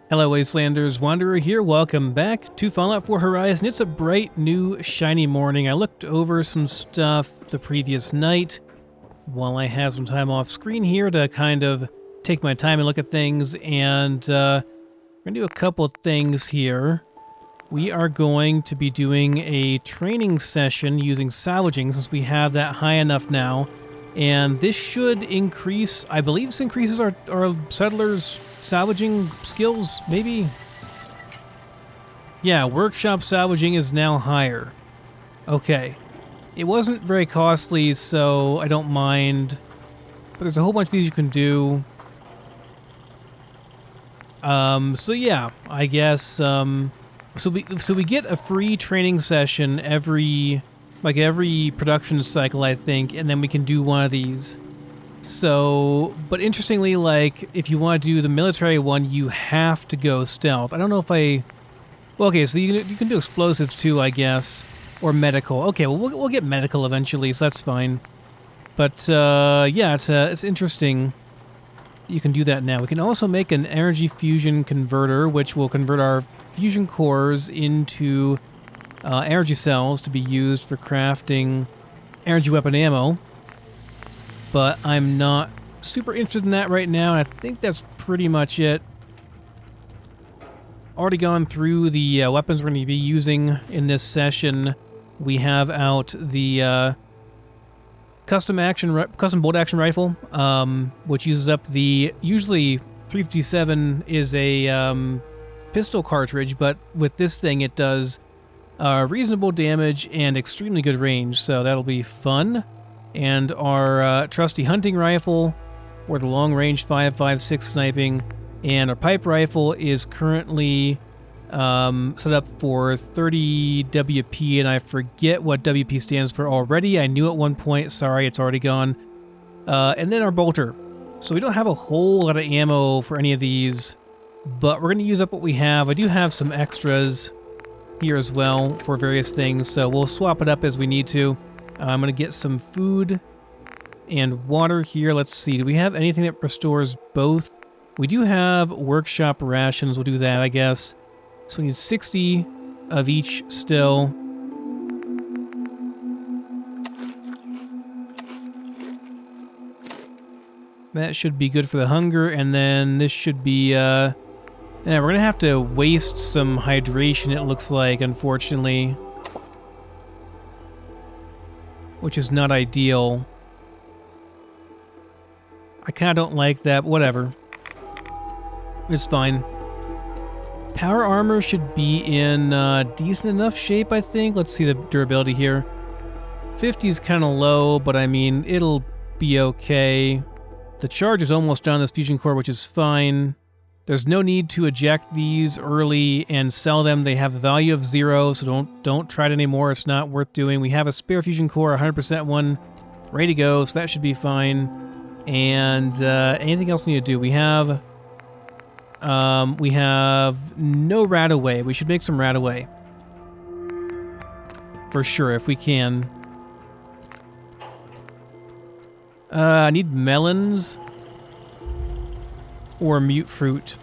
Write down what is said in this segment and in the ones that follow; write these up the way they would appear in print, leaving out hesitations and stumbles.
Hello Wastelanders, Wanderer here, welcome back to Fallout 4 Horizon. It's a bright, new, shiny morning. I looked over some stuff the previous night while I had some time off screen here to kind of take my time and look at things, and we're going to do a couple things here. We are going to be doing a training session using salvaging since we have that high enough now, and this should increase, I believe this increases our settlers' salvaging skills, maybe? Yeah, workshop salvaging is now higher. Okay. It wasn't very costly, so I don't mind. But there's a whole bunch of these you can do. So yeah, I guess, so we get a free training session every production cycle, I think, and then we can do one of these. So, but interestingly, like, if you want to do the military one, you have to go stealth. I don't know if well, okay, so you can do explosives too, I guess, or medical. Okay, well, we'll get medical eventually, so that's fine. But, yeah, it's interesting. You can do that now. We can also make an energy fusion converter, which will convert our fusion cores into energy cells to be used for crafting energy weapon ammo. But I'm not super interested in that right now, and I think that's pretty much it. Already gone through the weapons we're going to be using in this session. We have out the custom bolt action rifle, which uses up the, usually 357 is a pistol cartridge, but with this thing it does reasonable damage and extremely good range, so that'll be fun. And our trusty hunting rifle for the long-range 5.56 sniping, and our pipe rifle is currently set up for 30 WP, and I forget what WP stands for already. I knew at one point, sorry, it's already gone. And then our bolter. So we don't have a whole lot of ammo for any of these, but we're going to use up what we have. I do have some extras here as well for various things, so we'll swap it up as we need to. I'm going to get some food and water here. Let's see. Do we have anything that restores both? We do have workshop rations. We'll do that, I guess. So we need 60 of each still. That should be good for the hunger. And then this should be... yeah, we're going to have to waste some hydration, it looks like, unfortunately. Which is not ideal. I kind of don't like that, but whatever. It's fine. Power armor should be in decent enough shape, I think. Let's see the durability here. 50 is kind of low, but I mean, it'll be okay. The charge is almost done on this fusion core, which is fine. There's no need to eject these early and sell them. They have a value of 0, so don't try it anymore. It's not worth doing. We have a spare fusion core, 100% one, ready to go, so that should be fine. And anything else we need to do? We have no rat-away. We should make some rat-away. For sure, if we can. I need melons. Or mute fruit.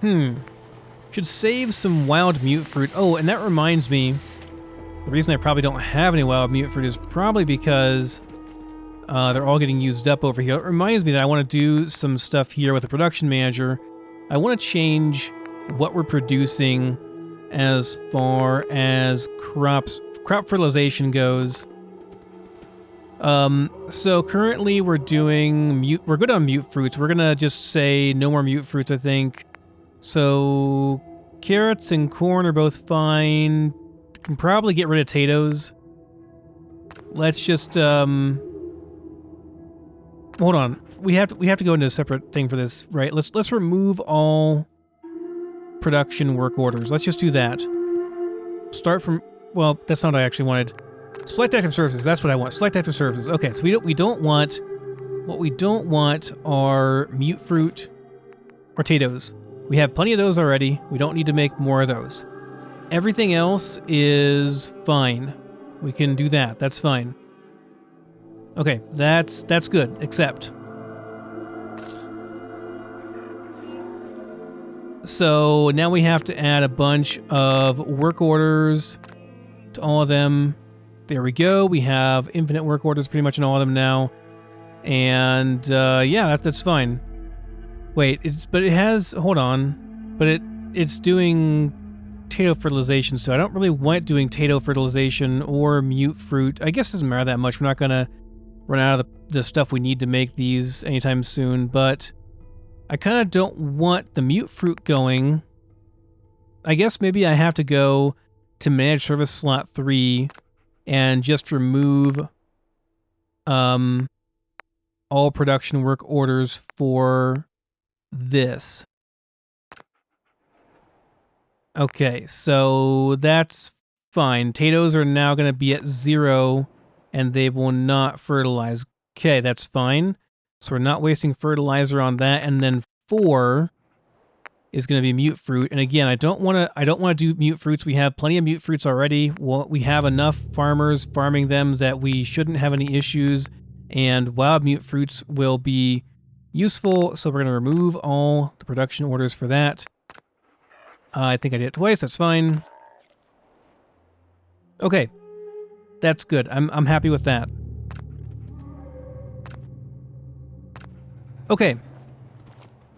Should save some wild mute fruit. Oh, and that reminds me, the reason I probably don't have any wild mute fruit is probably because they're all getting used up over here. It reminds me that I want to do some stuff here with the production manager. I want to change what we're producing as far as crop fertilization goes. So currently we're doing we're good on mute fruits. We're gonna just say no more mute fruits, I think. So carrots and corn are both fine. Can probably get rid of potatoes. Let's just hold on. We have to go into a separate thing for this, right? Let's remove all production work orders. Let's just do that. Start from, well, that's not what I actually wanted. Select active services, that's what I want. Select active services. Okay, so we don't want, what we don't want are mute fruit or potatoes. We have plenty of those already. We don't need to make more of those. Everything else is fine. We can do that. That's fine. Okay, that's good, except So now we have to add a bunch of work orders to all of them. There we go. We have infinite work orders pretty much in all of them now. And yeah, that's fine. Wait, but it has, hold on. But it's doing potato fertilization, so I don't really want doing potato fertilization or mute fruit. I guess it doesn't matter that much. We're not going to run out of the stuff we need to make these anytime soon, but I kind of don't want the mute fruit going. I guess maybe I have to go to manage service slot 3 and just remove all production work orders for this. Okay, so that's fine. Potatoes are now going to be at 0, and they will not fertilize. Okay, that's fine. So we're not wasting fertilizer on that. And then 4 is going to be mute fruit. And again, I don't want to do mute fruits. We have plenty of mute fruits already. Well, we have enough farmers farming them that we shouldn't have any issues. And wild mute fruits will be useful. So we're going to remove all the production orders for that. I think I did it twice. That's fine. Okay, that's good. I'm happy with that. Okay.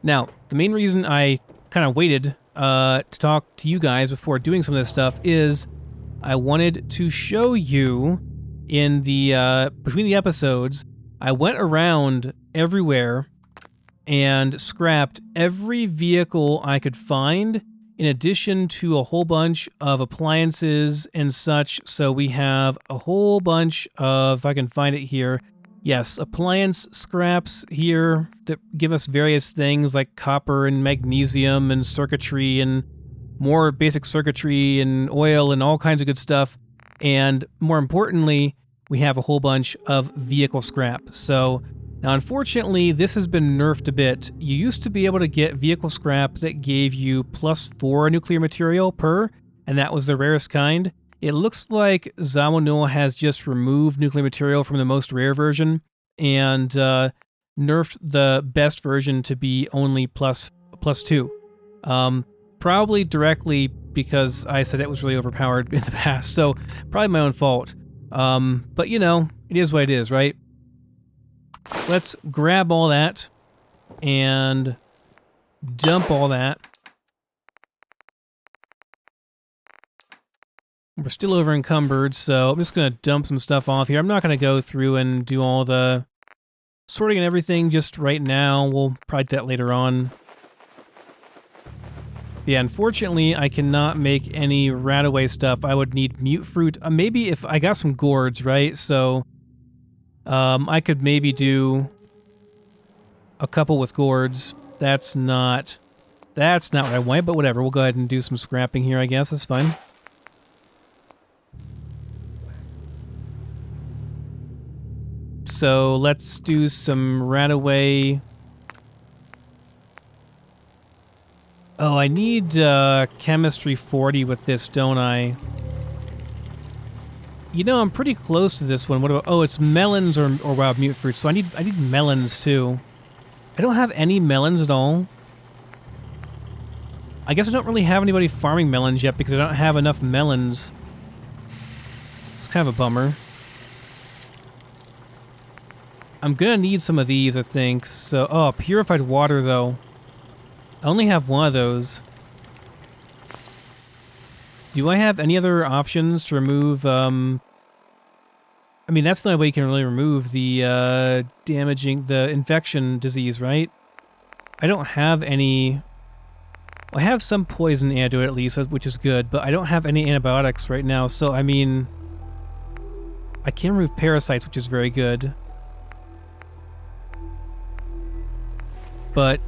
Now, the main reason I kind of waited to talk to you guys before doing some of this stuff is I wanted to show you in the between the episodes, I went around everywhere and scrapped every vehicle I could find, in addition to a whole bunch of appliances and such. So we have a whole bunch of, if I can find it here, yes, appliance scraps here that give us various things like copper and magnesium and circuitry and more basic circuitry and oil and all kinds of good stuff. And more importantly, we have a whole bunch of vehicle scrap. So now, unfortunately, this has been nerfed a bit. You used to be able to get vehicle scrap that gave you +4 nuclear material per, and that was the rarest kind. It looks like Zawanoa has just removed nuclear material from the most rare version and nerfed the best version to be only +2. Probably directly because I said it was really overpowered in the past, so probably my own fault. But you know, it is what it is, right? Let's grab all that and dump all that. We're still over encumbered, so I'm just going to dump some stuff off here. I'm not going to go through and do all the sorting and everything just right now. We'll probably do that later on. Yeah, unfortunately, I cannot make any rat-away stuff. I would need mute fruit. Maybe if I got some gourds, right? So I could maybe do a couple with gourds. That's not what I want, but whatever. We'll go ahead and do some scrapping here, I guess. That's fine. So let's do some rat-away. Oh, I need chemistry 40 with this, don't I? You know, I'm pretty close to this one. What about... Oh, it's melons or wild mute fruits. So I need melons, too. I don't have any melons at all. I guess I don't really have anybody farming melons yet because I don't have enough melons. It's kind of a bummer. I'm gonna need some of these, I think. So, oh, purified water, though. I only have one of those. Do I have any other options to remove, I mean, that's the only way you can really remove the, the infection disease, right? I don't have any... I have some poison antidote at least, which is good, but I don't have any antibiotics right now, so, I mean... I can remove parasites, which is very good. But...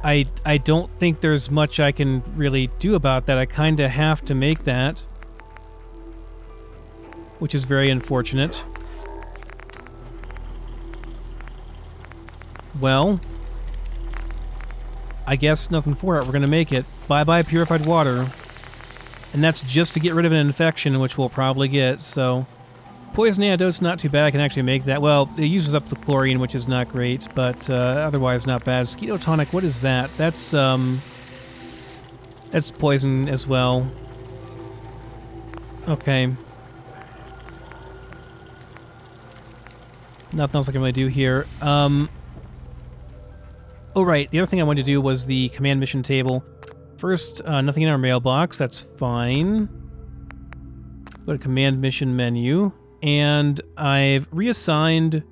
I don't think there's much I can really do about that. I kind of have to make that. Which is very unfortunate. Well, I guess nothing for it. We're going to make it. Bye-bye purified water. And that's just to get rid of an infection, which we'll probably get, so... Poison antidote's not too bad. I can actually make that. Well, it uses up the chlorine, which is not great, but otherwise not bad. Mosquito tonic, what is that? That's, That's poison as well. Okay. Nothing else I can really do here. Oh, right. The other thing I wanted to do was the command mission table. First, nothing in our mailbox. That's fine. Go to command mission menu. And I've reassigned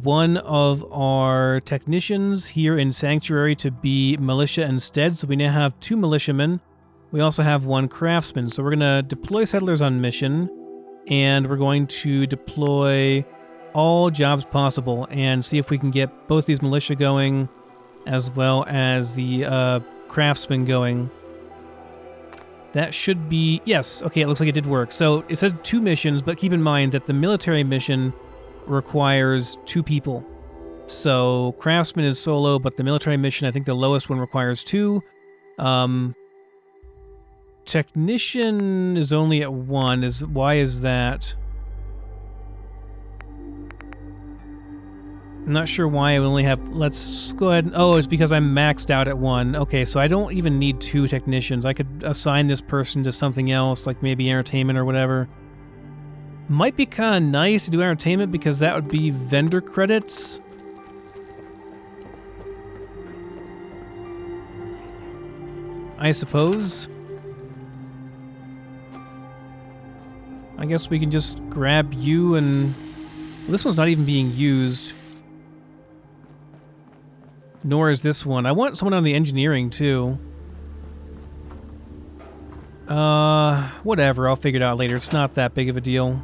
one of our technicians here in Sanctuary to be militia instead. So we now have 2 militiamen. We also have 1 craftsman. So we're going to deploy settlers on mission. And we're going to deploy all jobs possible and see if we can get both these militia going as well as the craftsman going. That should be... Yes, okay, it looks like it did work. So it says 2 missions, but keep in mind that the military mission requires 2 people. So craftsman is solo, but the military mission, I think the lowest one requires 2. Technician is only at 1. Why is that? I'm not sure why I only have... Let's go ahead. Oh, it's because I'm maxed out at 1. Okay, so I don't even need 2 technicians. I could assign this person to something else, like maybe entertainment or whatever. Might be kind of nice to do entertainment because that would be vendor credits. I suppose. I guess we can just grab you and... Well, this one's not even being used. Nor is this one. I want someone on the engineering, too. Whatever. I'll figure it out later. It's not that big of a deal.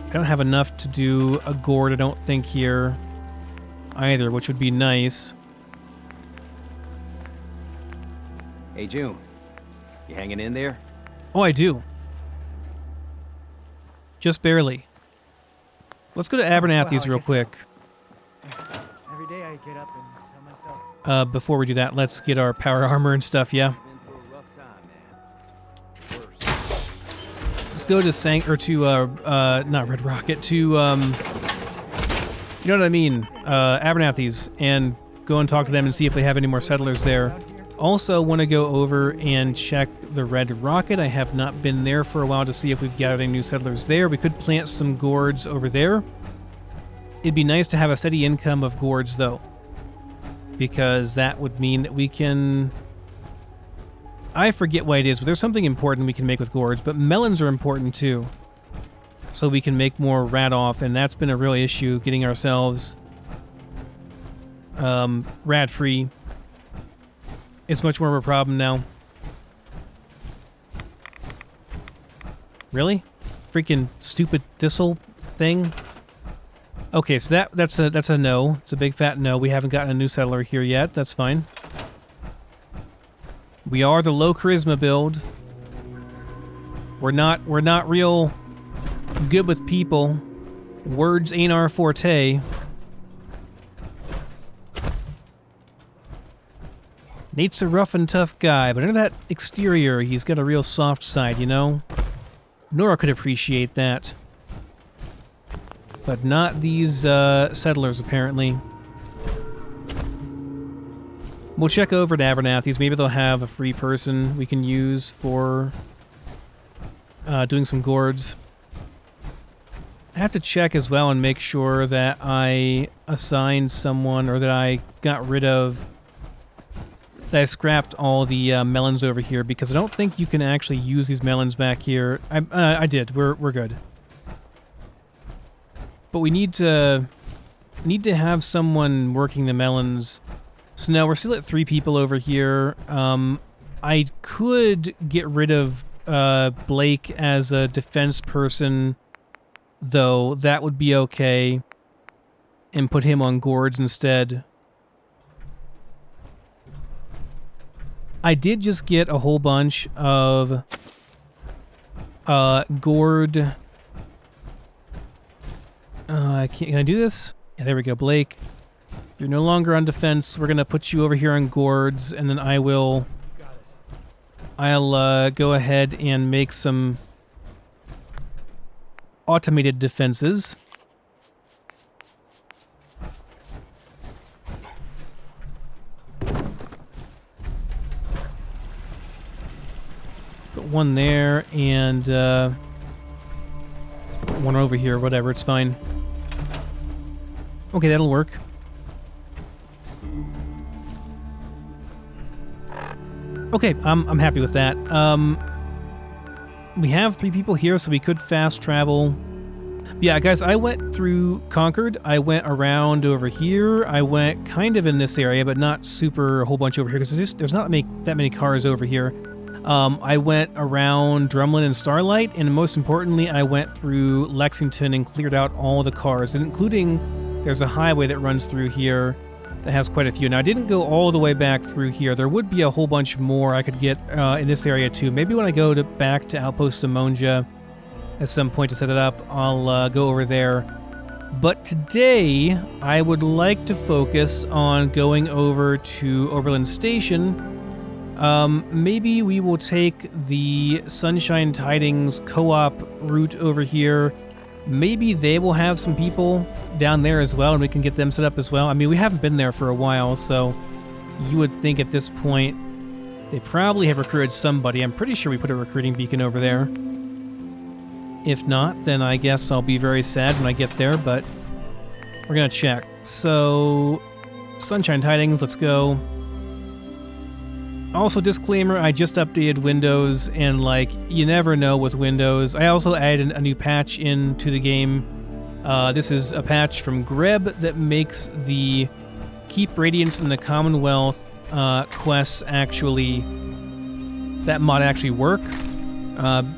I don't have enough to do a gourd, I don't think, here either, which would be nice. Hey, June. You hanging in there? Oh, I do. Just barely. Let's go to Abernathy's real quick. Every day I get up and tell myself. Before we do that, let's get our power armor and stuff, yeah? Let's go to not Red Rocket, to, you know what I mean, Abernathy's, and go and talk to them and see if they have any more settlers there. Also want to go over and check the Red Rocket. I have not been there for a while to see if we've gathered any new settlers there. We could plant some gourds over there. It'd be nice to have a steady income of gourds, though, because that would mean that we can... I forget what it is, but there's something important we can make with gourds, but melons are important, too. So we can make more rat-off, and that's been a real issue, getting ourselves rat-free. It's much more of a problem now. Really? Freaking stupid thistle thing? Okay, so that's a no. It's a big fat no. We haven't gotten a new settler here yet. That's fine. We are the low charisma build. We're not real good with people. Words ain't our forte. Nate's a rough and tough guy, but under that exterior, he's got a real soft side, you know? Nora could appreciate that. But not these settlers, apparently. We'll check over to Abernathy's. Maybe they'll have a free person we can use for doing some gourds. I have to check as well and make sure that I assigned someone, or that I got rid of... I scrapped all the melons over here, because I don't think you can actually use these melons back here. I did. We're good. But we need to have someone working the melons. So now we're still at 3 people over here. I could get rid of Blake as a defense person, though. That would be okay. And put him on gourds instead. I did just get a whole bunch of gourd. Can I do this? Yeah, there we go, Blake. You're no longer on defense. We're gonna put you over here on gourds, and then I'll go ahead and make some automated defenses. one there, and one over here, whatever, it's fine. Okay, that'll work. Okay, I'm happy with that. We have 3 people here, so we could fast travel. Yeah, guys, I went through Concord. I went around over here. I went kind of in this area, but not super a whole bunch over here, because there's not that many cars over here. I went around Drumlin and Starlight, and most importantly, I went through Lexington and cleared out all the cars, including there's a highway that runs through here that has quite a few. Now, I didn't go all the way back through here. There would be a whole bunch more I could get in this area, too. Maybe when I go back to Outpost Simonja at some point to set it up, I'll go over there. But today, I would like to focus on going over to Oberland Station. Maybe we will take the Sunshine Tidings co-op route over here. Maybe they will have some people down there as well, and we can get them set up as well. I mean, we haven't been there for a while, so you would think at this point they probably have recruited somebody. I'm pretty sure we put a recruiting beacon over there. If not, then I guess I'll be very sad when I get there, but we're going to check. So, Sunshine Tidings, let's go. Also, disclaimer, I just updated Windows, and, like, you never know with Windows. I also added a new patch into the game. This is a patch from Greb that makes the Keep Radiance in the Commonwealth quests actually... that mod actually work.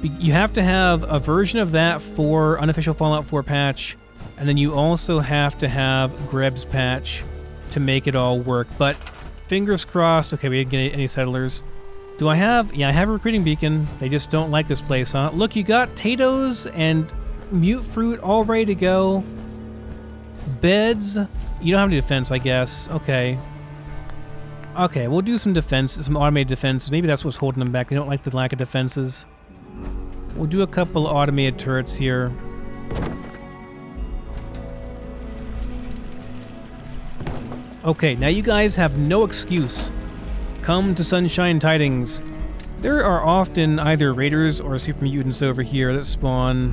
You have to have a version of that for unofficial Fallout 4 patch, and then you also have to have Greb's patch to make it all work. But fingers crossed. Okay, we didn't get any settlers. Do I have... yeah, I have a recruiting beacon. They just don't like this place, huh? Look, you got potatoes and mute fruit all ready to go. Beds. You don't have any defense, I guess. Okay. Okay, we'll do some defense, some automated defenses. Maybe that's what's holding them back. They don't like the lack of defenses. We'll do a couple of automated turrets here. Okay, now you guys have no excuse. Come to Sunshine Tidings. There are often either raiders or super mutants over here that spawn.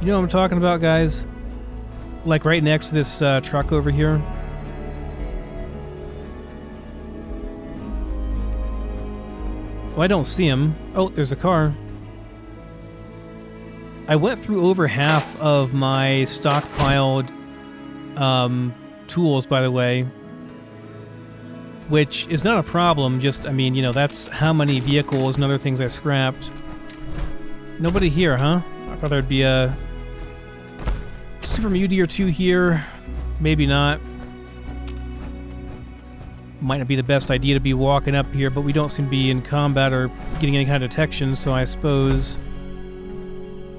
You know what I'm talking about, guys? Like right next to this truck over here. Oh, I don't see him. Oh, there's a car. I went through over half of my stockpiled tools, by the way, which is not a problem. Just, I mean, you know, that's how many vehicles and other things I scrapped. Nobody here, huh? I thought there'd be a super mutie or two here. Maybe not. Might not be the best idea to be walking up here, but we don't seem to be in combat or getting any kind of detection, so I suppose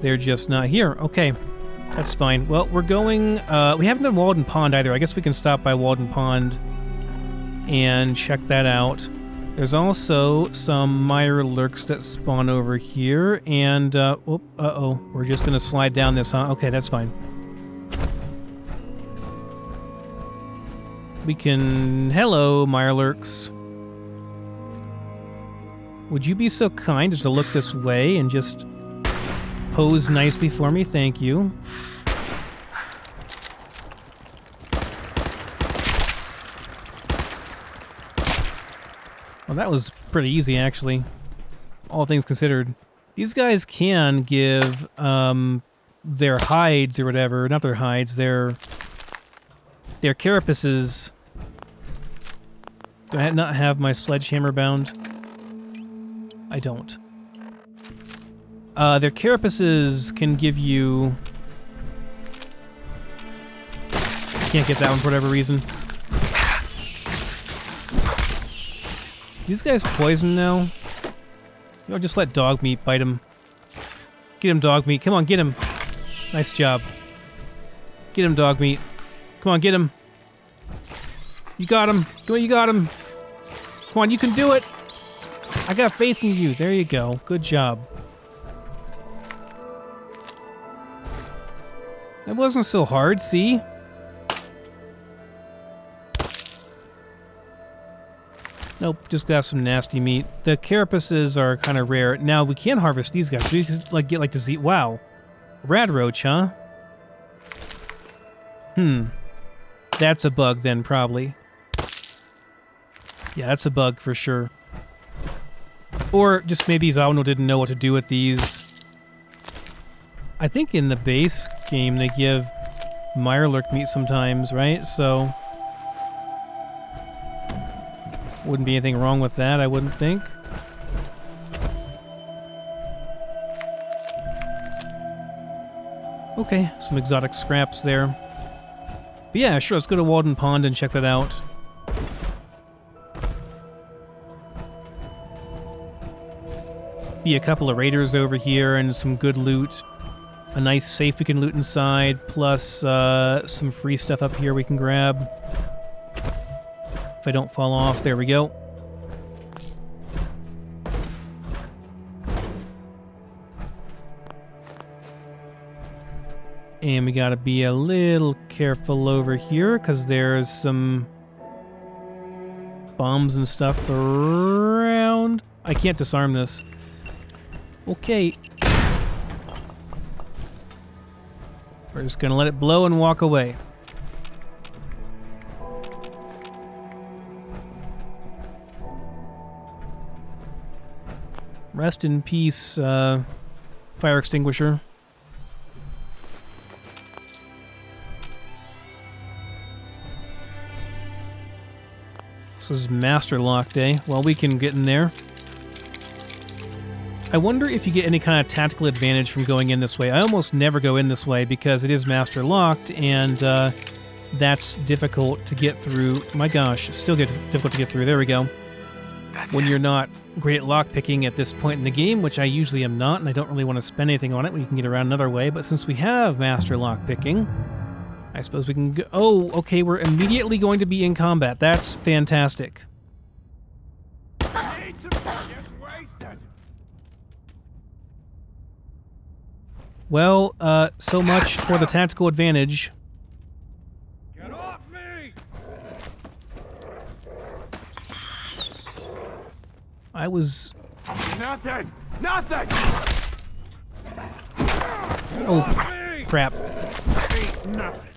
they're just not here. Okay, that's fine. Well, we're going... we haven't done Walden Pond either. I guess we can stop by Walden Pond and check that out. There's also some mire lurks that spawn over here, and... uh-oh. We're just going to slide down this, huh? Okay, that's fine. We can... hello, Mirelurks. Would you be so kind as to look this way and just pose nicely for me? Thank you. Well, that was pretty easy, actually. All things considered. These guys can give their hides or whatever, not their hides, their carapaces. Do I not have my sledgehammer bound? I don't. Their carapaces can give you... I can't get that one for whatever reason. These guys poison now? You know, just let dog meat bite him. Get him, dog meat. Come on, get him. Nice job. Get him, dog meat. Come on, get him. You got him. Come on, you got him. Come on, you can do it. I got faith in you. There you go. Good job. That wasn't so hard, see? Nope, just got some nasty meat. The carapaces are kind of rare. Now, we can harvest these guys. We can, like, get, like, disease. Wow. Rad roach, huh? That's a bug, then, probably. Yeah, that's a bug for sure. Or just maybe Zawano didn't know what to do with these. I think in the base game they give Mirelurk meat sometimes, right? So wouldn't be anything wrong with that, I wouldn't think. Okay, some exotic scraps there. But yeah, sure, let's go to Walden Pond and check that out. Be a couple of raiders over here and some good loot. A nice safe we can loot inside, plus some free stuff up here we can grab. If I don't fall off, there we go. And we gotta be a little careful over here, because there's some bombs and stuff around. I can't disarm this. Okay. We're just gonna let it blow and walk away. Rest in peace, fire extinguisher. This is Master Lock Day. Well, we can get in there. I wonder if you get any kind of tactical advantage from going in this way. I almost never go in this way because it is Master Locked, and that's difficult to get through. My gosh, it's still difficult to get through. There we go. When you're not great at lockpicking at this point in the game, which I usually am not, and I don't really want to spend anything on it when you can get around another way, but since we have Master Lockpicking, I suppose we can go... Oh, okay, we're immediately going to be in combat. That's fantastic. Well, so much for the tactical advantage. Get off me! I was... Nothing! Nothing! Oh, crap. Ain't nothing.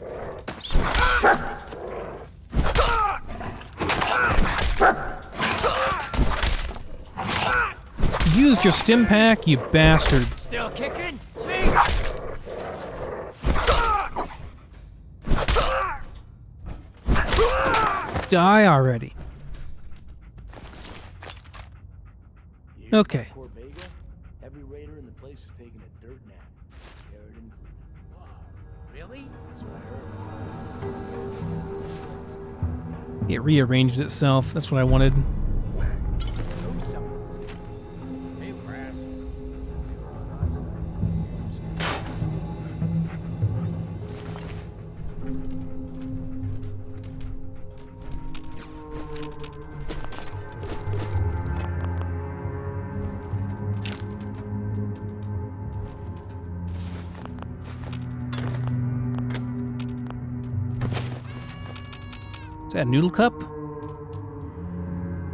Used your stim pack, you bastard. Still kicking? Die already. Okay. Every raider in the place is taking a dirt nap. Carrot and clean. Really? That's what I heard. It rearranged itself. That's what I wanted. Hey, rascal. Is that a noodle cup?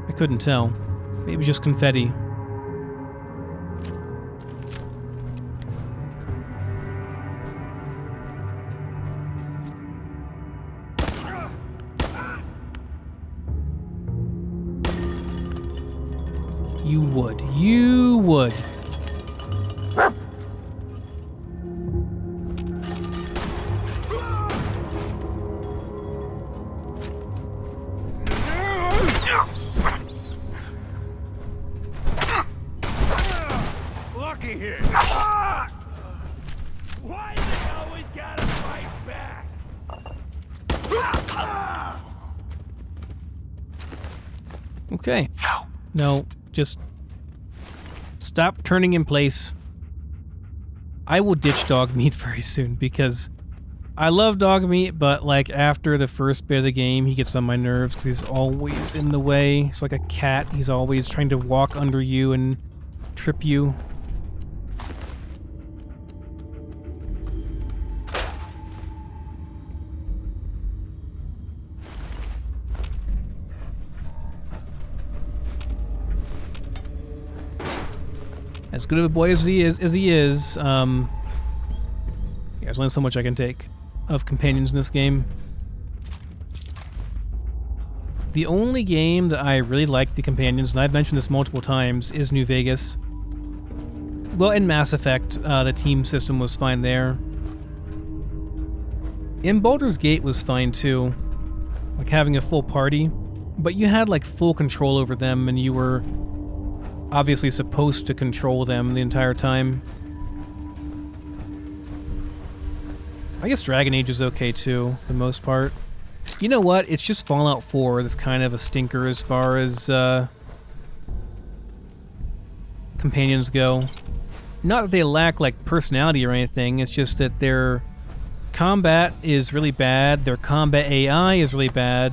I couldn't tell. Maybe just confetti. You would. You would. Lucky here. Why they always gotta fight back? Okay. No, just stop turning in place. I will ditch dog meat very soon because I love dog meat, but like after the first bit of the game, he gets on my nerves because he's always in the way. He's like a cat. He's always trying to walk under you and trip you. As good of a boy as he is, yeah, there's only so much I can take of companions in this game. The only game that I really like the companions, and I've mentioned this multiple times, is New Vegas. Well, in Mass Effect, the team system was fine there. In Baldur's Gate was fine too, like having a full party, but you had like full control over them, and you were obviously supposed to control them the entire time. I guess Dragon Age is okay too, for the most part. You know what? It's just Fallout 4 that's kind of a stinker as far as companions go. Not that they lack like personality or anything, it's just that their combat is really bad, their combat AI is really bad.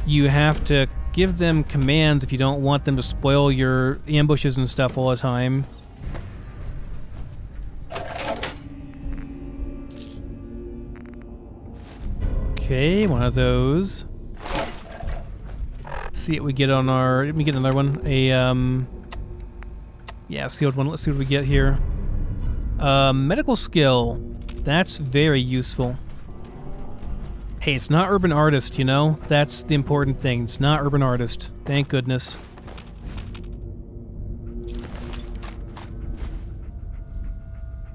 You have to give them commands if you don't want them to spoil your ambushes and stuff all the time. Okay, one of those. Let's see what we get on our... Let me get another one. Yeah, sealed one. Let's see what we get here. Medical skill. That's very useful. Hey, it's not Urban Artist, you know? That's the important thing. It's not Urban Artist. Thank goodness.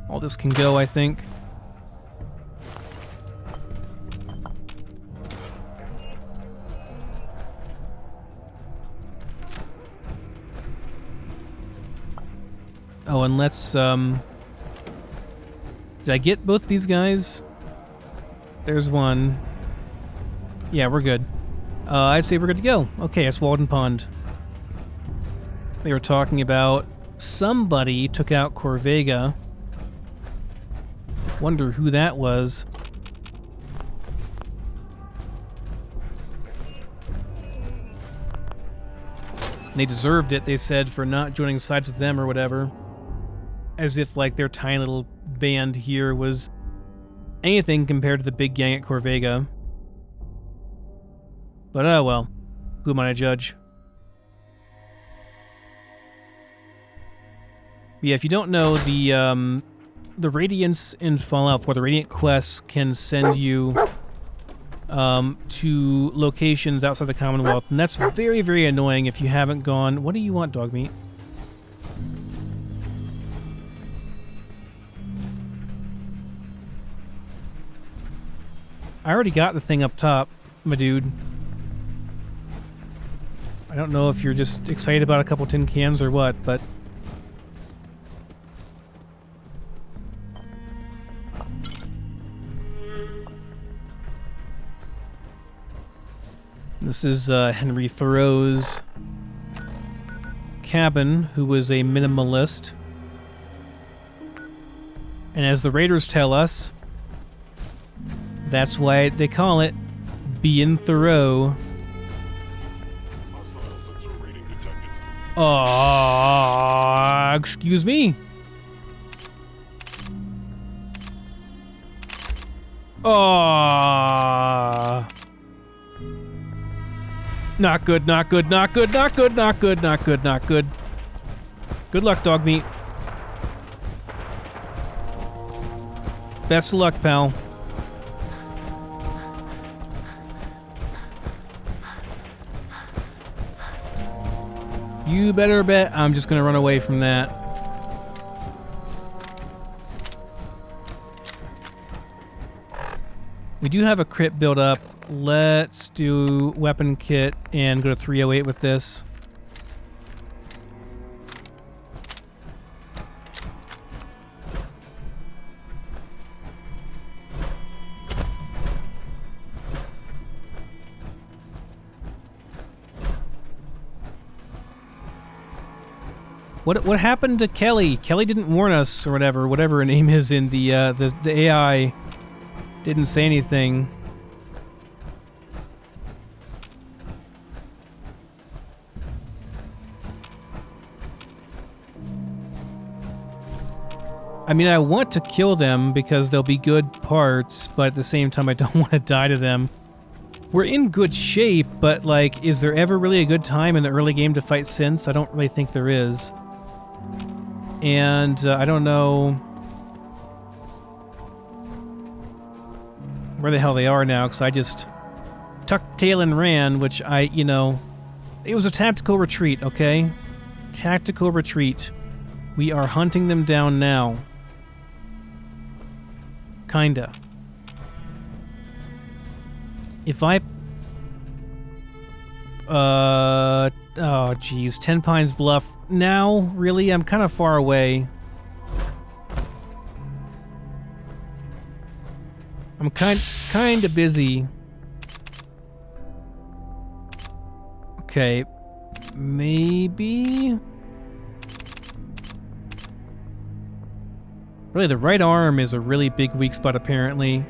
All this can go, I think. Oh, and let's, did I get both these guys? There's one. Yeah, we're good. I'd say we're good to go. Okay, it's Walden Pond. They were talking about somebody took out Corvega. Wonder who that was. And they deserved it, they said, for not joining sides with them or whatever. As if, like, their tiny little band here was anything compared to the big gang at Corvega. But, oh well. Who am I to judge? Yeah, if you don't know, the Radiants in Fallout 4, the Radiant quests can send you to locations outside the Commonwealth, and that's very, very annoying if you haven't gone... What do you want, dog meat? I already got the thing up top, my dude. I don't know if you're just excited about a couple tin cans or what, but... This is Henry Thoreau's cabin, who was a minimalist. And as the Raiders tell us, that's why they call it being Thoreau. Excuse me. Not good, not good, not good, not good, not good, not good, not good. Good luck, dog meat. Best of luck, pal. You better bet I'm just gonna run away from that. We do have a crit build up. Let's do weapon kit and go to 308 with this. What happened to Kelly? Kelly didn't warn us, or whatever her name is in the AI. Didn't say anything. I mean, I want to kill them because they'll be good parts, but at the same time, I don't want to die to them. We're in good shape, but, like, is there ever really a good time in the early game to fight synths? I don't really think there is. and I don't know where the hell they are now, because I just tucked tail and ran, which it was a tactical retreat, okay? Tactical retreat. We are hunting them down now. Kinda. If I... oh, geez. 10 Pines Bluff. Now? Really? I'm kind of far away. I'm kind of busy. Okay. Maybe... Really, the right arm is a really big weak spot, apparently.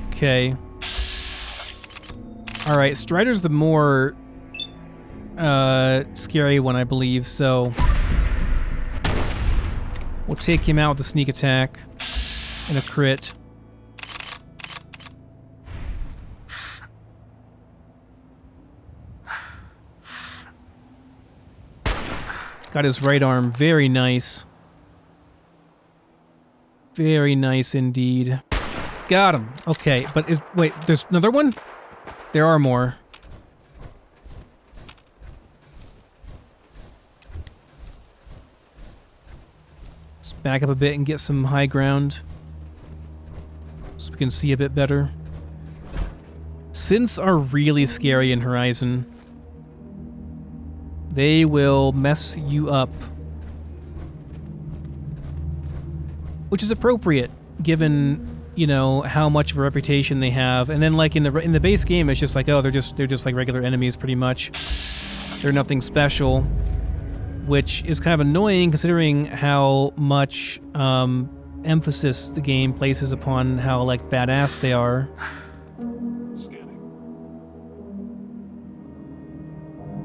Okay. Alright, Strider's the more scary one, I believe, so we'll take him out with a sneak attack and a crit. Got his right arm. Very nice. Very nice indeed. Got him. Okay, but wait, there's another one? There are more. Let's back up a bit and get some high ground so we can see a bit better. Synths are really scary in Horizon. They will mess you up. Which is appropriate, given, how much of a reputation they have. And then, like, in the base game, it's just like, oh, they're just like regular enemies, pretty much. They're nothing special, which is kind of annoying, considering how much emphasis the game places upon how, like, badass they are. Scanning.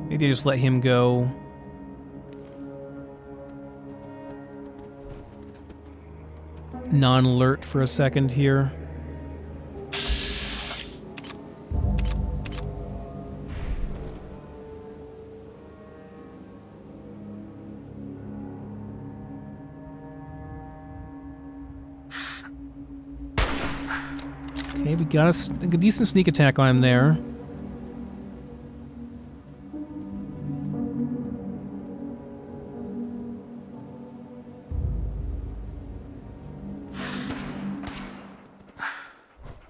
Maybe just let him go. Non-alert for a second here. Okay, we got a decent sneak attack on him there.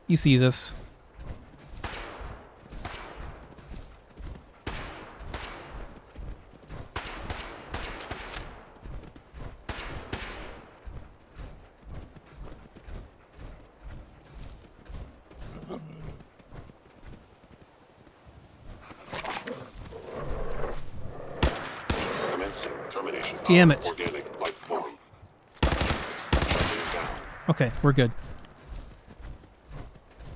He sees us. Commencing termination. Damn it. Organic life form. Okay, we're good.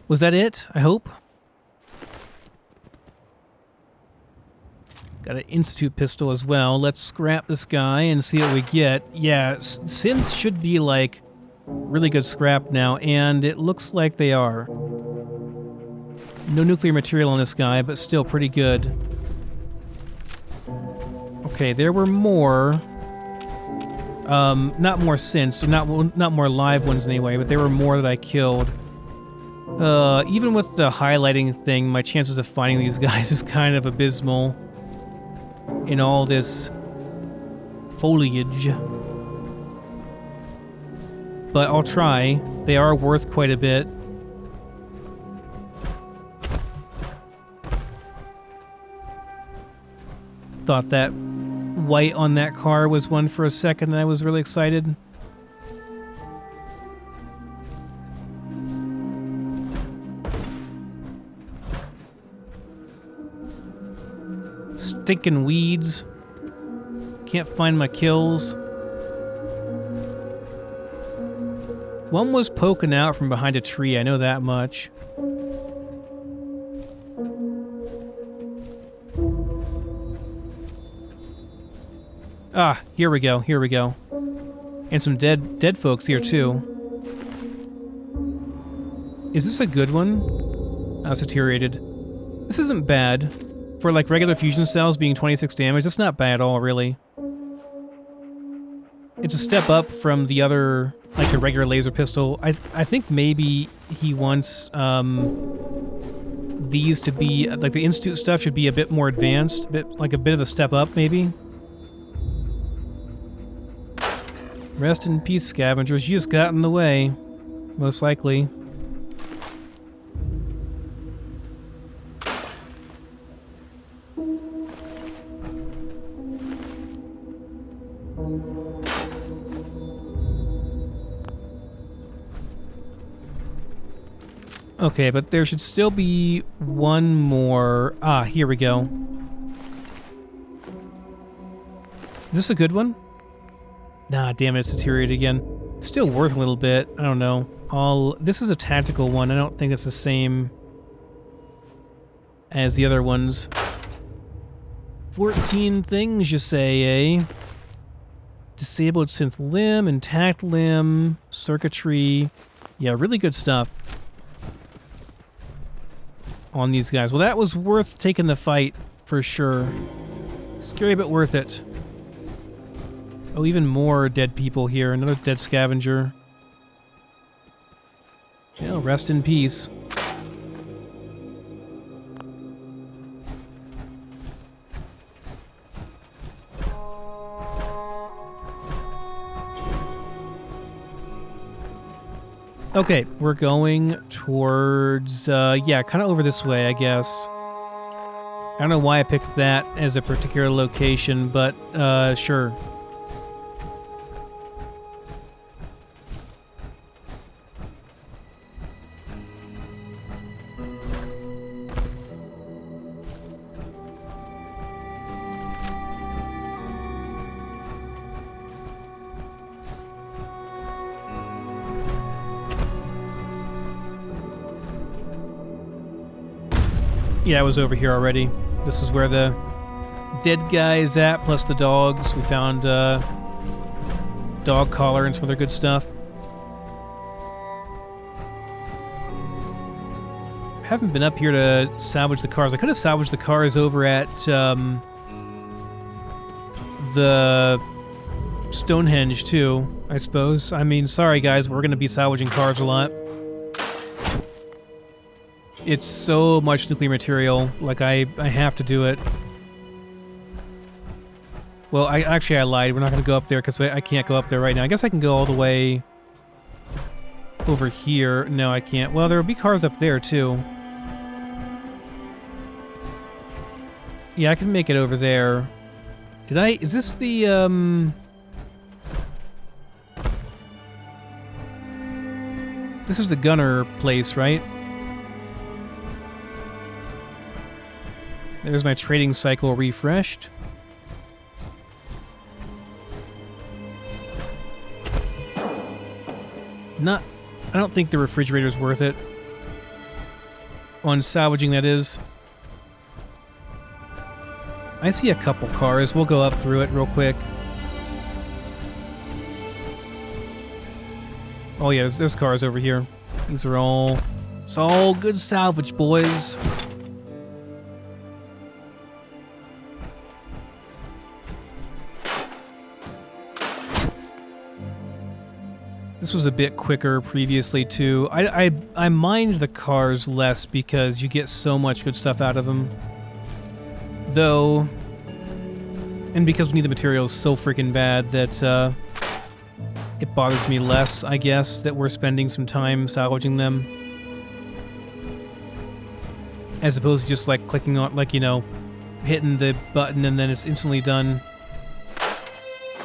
Was that it? I hope. Got an Institute pistol as well. Let's scrap this guy and see what we get. Yeah, synths should be, like, really good scrap now, and it looks like they are. No nuclear material on this guy, but still pretty good. Okay, there were more. Not more synths, not more live ones anyway, but there were more that I killed. Even with the highlighting thing, my chances of finding these guys is kind of abysmal in all this foliage. But I'll try. They are worth quite a bit. Thought that white on that car was one for a second, and I was really excited. Stinking weeds. Can't find my kills. One was poking out from behind a tree, I know that much. Ah, here we go, here we go. And some dead folks here too. Is this a good one? Oh, it's deteriorated. This isn't bad. For, like, regular fusion cells being 26 damage, that's not bad at all, really. It's a step up from the other, like the regular laser pistol. I think maybe he wants these to be, like the Institute stuff should be a bit more advanced, like a bit of a step up maybe. Rest in peace, scavengers. You just got in the way, most likely. Okay, but there should still be one more. Ah, here we go. Is this a good one? Nah, damn it, it's deteriorated again. Still worth a little bit. I don't know. This is a tactical one. I don't think it's the same as the other ones. 14 things, you say, eh? Disabled synth limb, intact limb, circuitry. Yeah, really good stuff on these guys. Well, that was worth taking the fight, for sure. Scary, but worth it. Oh, even more dead people here. Another dead scavenger. Yeah, rest in peace. Okay, we're going towards, yeah, kind of over this way, I guess. I don't know why I picked that as a particular location, but, sure. Yeah, I was over here already. This is where the dead guy is at, plus the dogs. We found dog collar and some other good stuff. Haven't been up here to salvage the cars. I could have salvaged the cars over at the Stonehenge too, I suppose. I mean, sorry guys, we're going to be salvaging cars a lot. It's so much nuclear material, like I have to do it. Well, I lied. We're not going to go up there because I can't go up there right now. I guess I can go all the way over here. No, I can't. Well, there will be cars up there too. Yeah, I can make it over there. Did I... Is this the, This is the gunner place, right? There's my trading cycle refreshed. I don't think the refrigerator's worth it. On salvaging, that is. I see a couple cars. We'll go up through it real quick. Oh yeah, there's cars over here. These are all... It's all good salvage, boys. This was a bit quicker previously too. I mind the cars less because you get so much good stuff out of them. Though, and because we need the materials so freaking bad that it bothers me less, I guess, that we're spending some time salvaging them. As opposed to just like clicking on, like, you know, hitting the button and then it's instantly done.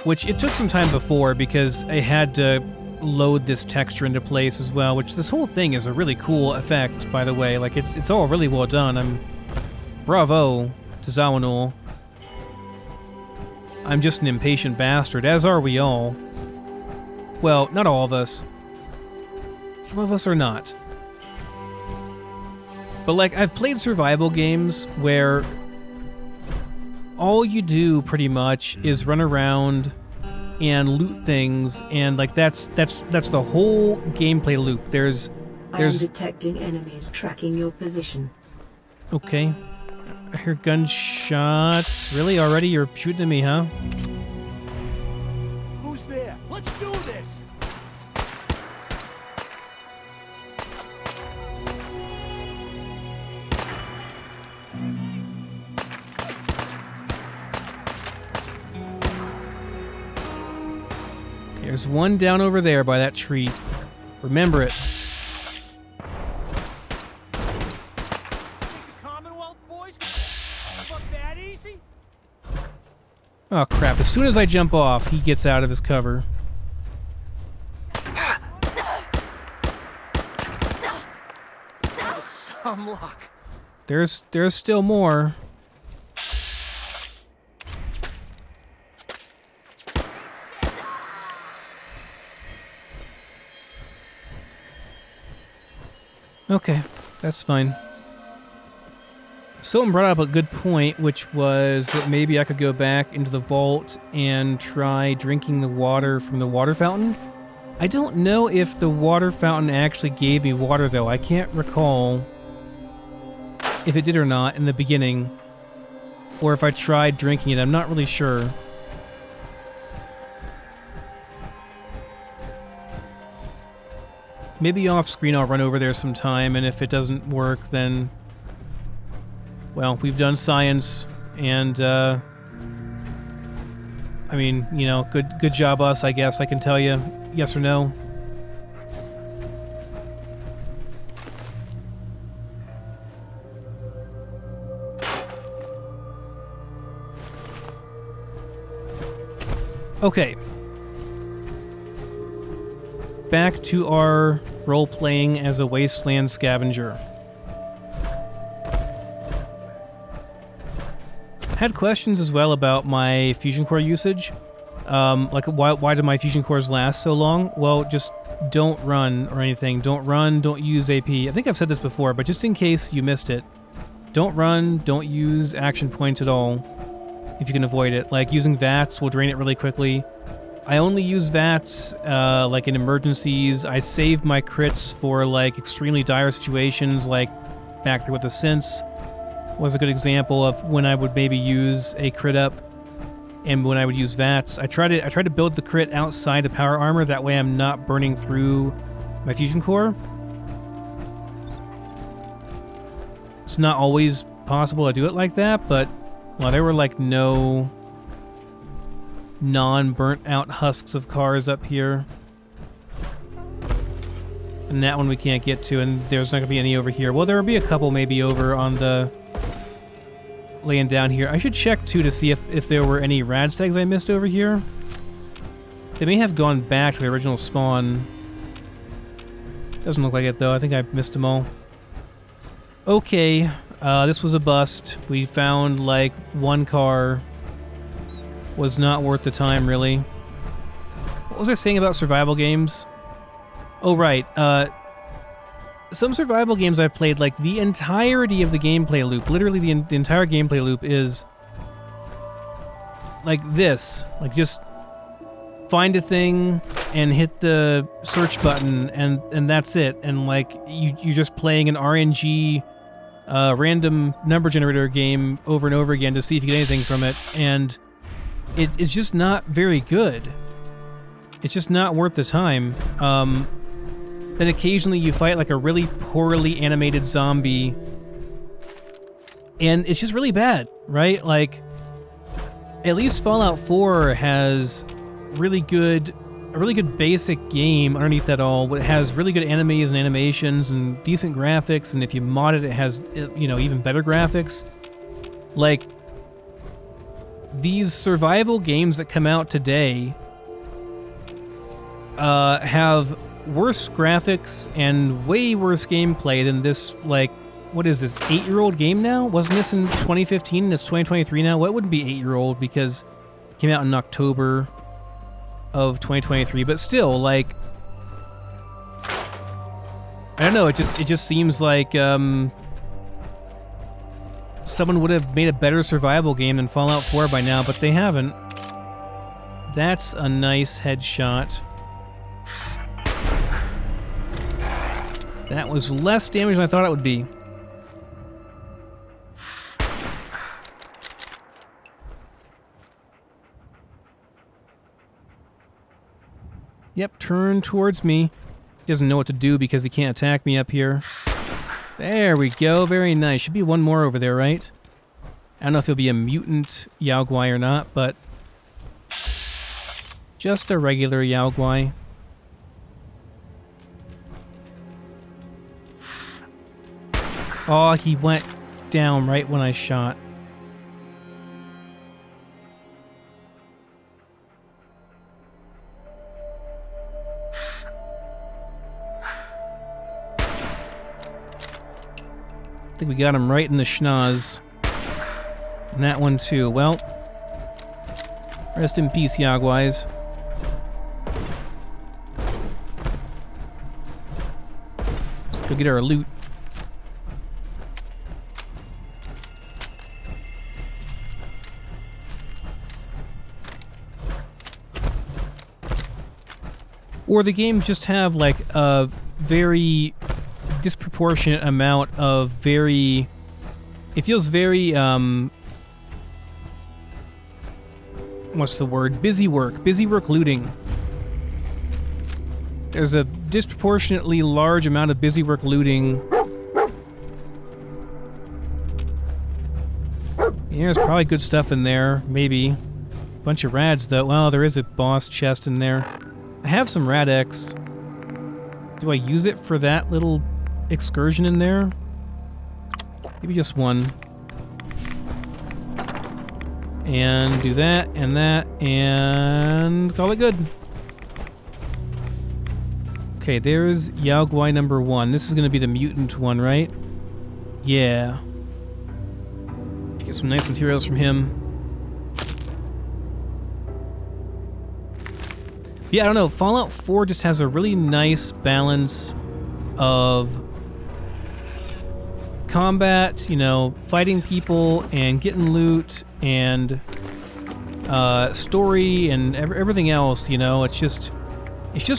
Which it took some time before because I had to load this texture into place as well, which this whole thing is a really cool effect, by the way. Like, it's all really well done. Bravo to Zawinul. I'm just an impatient bastard, as are we all. Well, not all of us. Some of us are not. But, like, I've played survival games where all you do, pretty much, is run around and loot things, and like that's the whole gameplay loop. There's I am detecting enemies tracking your position. Okay. I hear gunshots. Really? Already? You're shooting at me, huh? Who's there? Let's do this. Okay, there's one down over there by that tree. Remember it. Think the Commonwealth boys give up that easy? Oh crap, as soon as I jump off, he gets out of his cover. Some luck. There's still more. Okay, that's fine. Someone brought up a good point, which was that maybe I could go back into the vault and try drinking the water from the water fountain. I don't know if the water fountain actually gave me water, though. I can't recall if it did or not in the beginning, or if I tried drinking it. I'm not really sure. Maybe off screen I'll run over there sometime, and if it doesn't work, then, well, we've done science, and I mean, you know, good job us, I guess I can tell you, yes or no. Okay. Back to our role-playing as a wasteland scavenger. Had questions as well about my fusion core usage. Like, why do my fusion cores last so long? Well, just don't run or anything. Don't run, don't use AP. I think I've said this before, but just in case you missed it, don't run, don't use action points at all if you can avoid it. Like, using VATS will drain it really quickly. I only use VATS, like, in emergencies. I save my crits for, like, extremely dire situations, like back there with the synths was a good example of when I would maybe use a crit up and when I would use VATS. I try to build the crit outside of power armor, that way I'm not burning through my fusion core. It's not always possible to do it like that, but, well, there were, like, no non-burnt out husks of cars up here. And that one we can't get to, and there's not going to be any over here. Well, there will be a couple maybe over on the laying down here. I should check, too, to see if there were any rad tags I missed over here. They may have gone back to the original spawn. Doesn't look like it, though. I think I missed them all. Okay, this was a bust. We found, like, one car. Was not worth the time, really. What was I saying about survival games? Oh, right. Some survival games I've played, like, the entirety of the gameplay loop, literally the entire gameplay loop is like this. Like, just find a thing and hit the search button, and that's it. And, like, you're just playing an RNG random number generator game over and over again to see if you get anything from it, and it's just not very good. It's just not worth the time. Then occasionally you fight like a really poorly animated zombie, and it's just really bad, right? Like, at least Fallout 4 has a really good basic game underneath that all. It has really good enemies and animations and decent graphics, and if you mod it, it has, you know, even better graphics. Like, these survival games that come out today have worse graphics and way worse gameplay than this, like, what is this, 8-year-old game now? Wasn't this in 2015 and it's 2023 now? Well, it wouldn't be 8-year-old because it came out in October of 2023, but still, like, I don't know, it just seems like someone would have made a better survival game than Fallout 4 by now, but they haven't. That's a nice headshot. That was less damage than I thought it would be. Yep, turn towards me. He doesn't know what to do because he can't attack me up here. There we go. Very nice. Should be one more over there, right? I don't know if he'll be a mutant Yao Guai or not, but just a regular Yao Guai. Oh, he went down right when I shot. I think we got him right in the schnoz. And that one too. Well, rest in peace, Yaguais. Let's go get our loot. Or the games just have like a very disproportionate amount of very... It feels very, what's the word? Busy work looting. There's a disproportionately large amount of busy work looting. Yeah, there's probably good stuff in there, maybe. Bunch of rads though. Well, there is a boss chest in there. I have some Rad-X. Do I use it for that little excursion in there? Maybe just one. And do that, and call it good. Okay, there's Yao Guai number 1. This is going to be the mutant one, right? Yeah. Get some nice materials from him. Yeah, I don't know. Fallout 4 just has a really nice balance of combat, you know, fighting people and getting loot and story and everything else, you know. It's just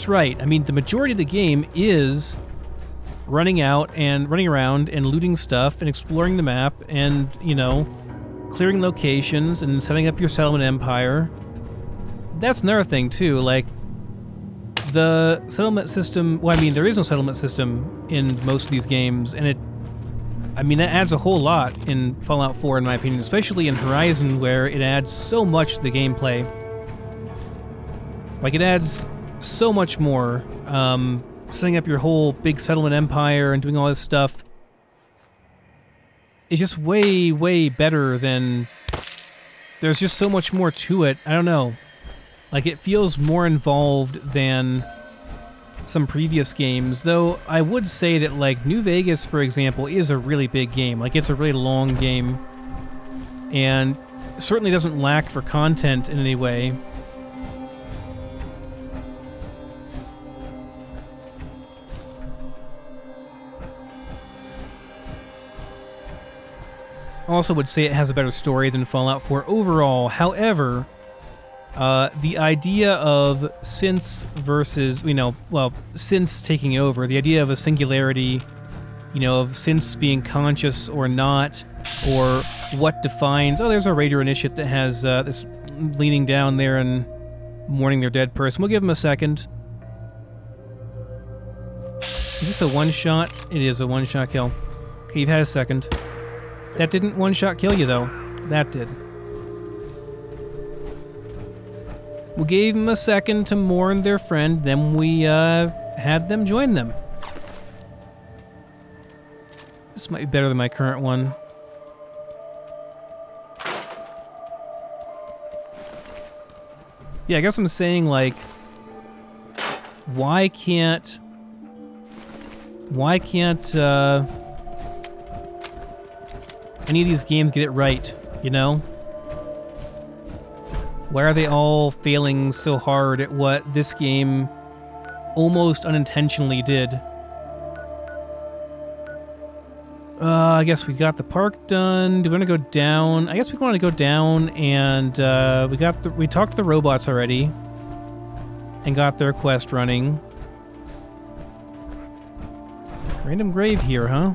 right. I mean, the majority of the game is running around and looting stuff and exploring the map and, you know, clearing locations and setting up your settlement empire. That's another thing too, like the settlement system, well, I mean, there is no settlement system in most of these games, and I mean, that adds a whole lot in Fallout 4, in my opinion, especially in Horizon, where it adds so much to the gameplay. Like, it adds so much more. Setting up your whole big settlement empire and doing all this stuff is just way, way better than... There's just so much more to it. I don't know. Like, it feels more involved than some previous games, though I would say that, like, New Vegas, for example, is a really big game. Like, it's a really long game, and certainly doesn't lack for content in any way. Also would say it has a better story than Fallout 4 overall. However, the idea of synths versus, you know, well, synths taking over, the idea of a singularity, you know, of synths being conscious or not, or what defines... Oh, there's a Raider Initiate that has this leaning down there and mourning their dead person. We'll give him a second. Is this a one-shot? It is a one-shot kill. Okay, you've had a second. That didn't one-shot kill you, though. That did. We gave them a second to mourn their friend, then we had them join them. This might be better than my current one. Yeah, I guess I'm saying, like, why can't any of these games get it right, you know? Why are they all failing so hard at what this game almost unintentionally did? I guess we got the park done. Do we want to go down? I guess we want to go down, and we talked to the robots already and got their quest running. Random grave here, huh?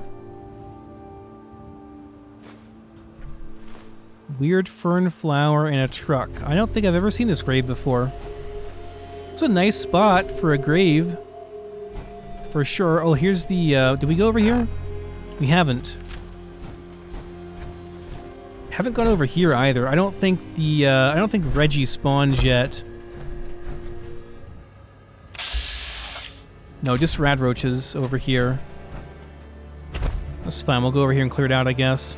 Weird fern flower and a truck. I don't think I've ever seen this grave before. It's a nice spot for a grave. For sure. Oh, here's the, did we go over here? We haven't. Haven't gone over here either. I don't think Reggie spawns yet. No, just rad roaches over here. That's fine. We'll go over here and clear it out, I guess.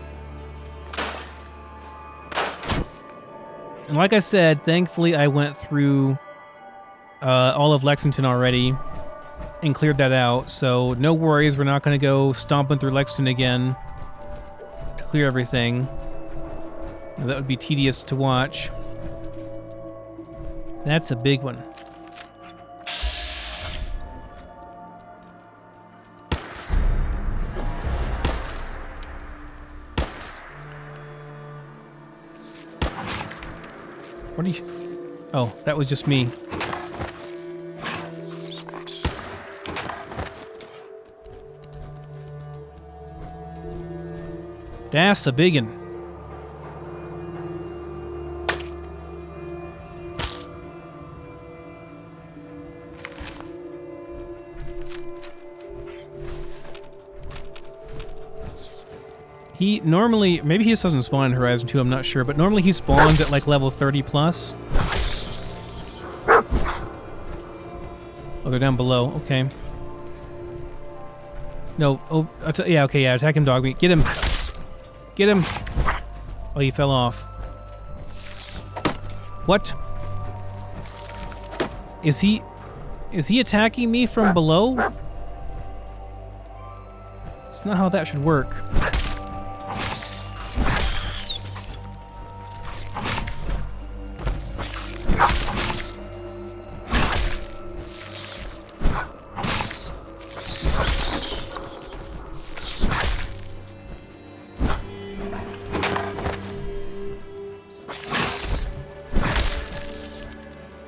And like I said, thankfully I went through all of Lexington already and cleared that out, so no worries. We're not going to go stomping through Lexington again to clear everything. That would be tedious to watch. That's a big one. What are you... Oh, that was just me. That's a biggin. He normally, maybe he just doesn't spawn in Horizon 2, I'm not sure, but normally he spawns at like level 30 plus. Oh, they're down below, okay. No, oh, yeah, okay, yeah, attack him, dog meat. Get him! Get him! Oh, he fell off. What? Is he attacking me from below? It's not how that should work.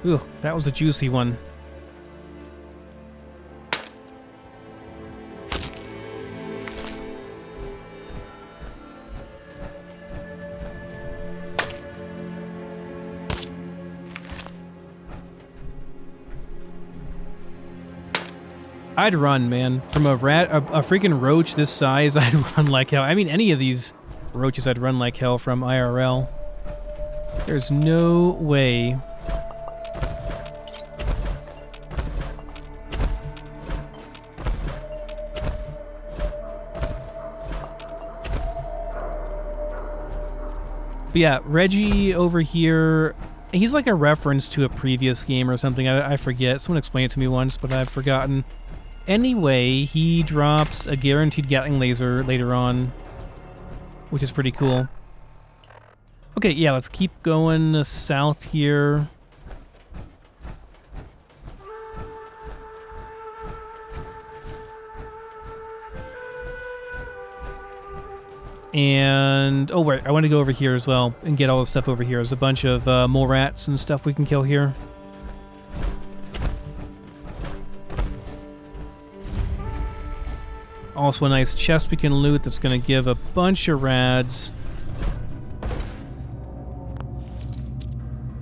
Ooh, that was a juicy one. I'd run, man. From a freaking roach this size, I'd run like hell. I mean, any of these roaches I'd run like hell from IRL. There's no way. But yeah, Reggie over here, he's like a reference to a previous game or something. I forget. Someone explained it to me once, but I've forgotten. Anyway, he drops a guaranteed Gatling laser later on, which is pretty cool. Okay, yeah, let's keep going south here. And, oh wait, I want to go over here as well and get all the stuff over here. There's a bunch of mole rats and stuff we can kill here. Also a nice chest we can loot that's going to give a bunch of rads.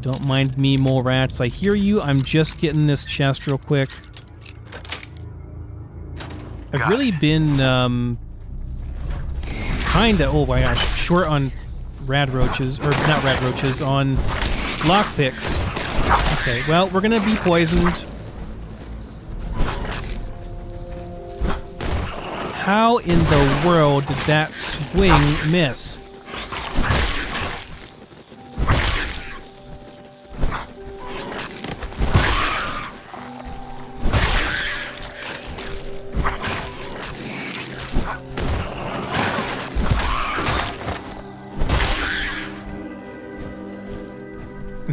Don't mind me, mole rats. I hear you. I'm just getting this chest real quick. I've really been, kinda, oh my gosh, short on rad roaches, or not rad roaches, on lockpicks. Okay, well, we're gonna be poisoned. How in the world did that swing miss?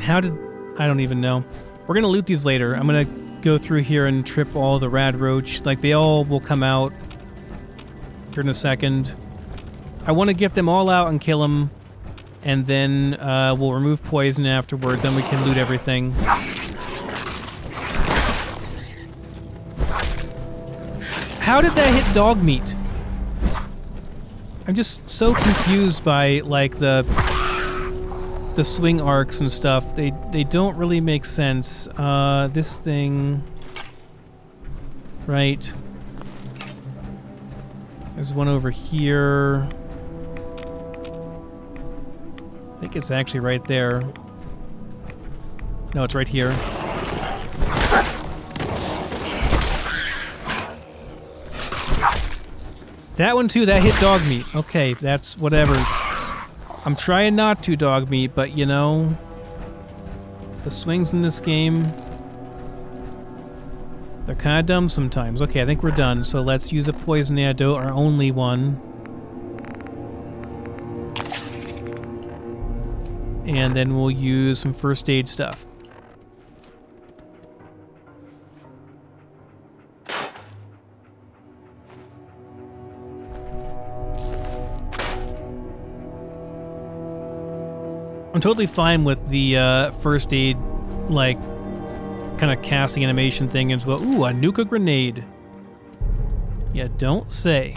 How did... I don't even know. We're gonna loot these later. I'm gonna go through here and trip all the rad roach. Like, they all will come out here in a second. I want to get them all out and kill them, and then we'll remove poison afterwards, then we can loot everything. How did that hit dog meat? I'm just so confused by, like, the... the swing arcs and stuff, they don't really make sense. This thing... Right. There's one over here. I think it's actually right there. No, it's right here. That one too, that hit dog meat. Okay, that's whatever. I'm trying not to dog meat, but you know, the swings in this game, they're kind of dumb sometimes. Okay, I think we're done. So let's use a poison antidote, our only one. And then we'll use some first aid stuff. I'm totally fine with the first aid, like, kind of casting animation thing as well. Ooh, a nuka grenade. Yeah, don't say.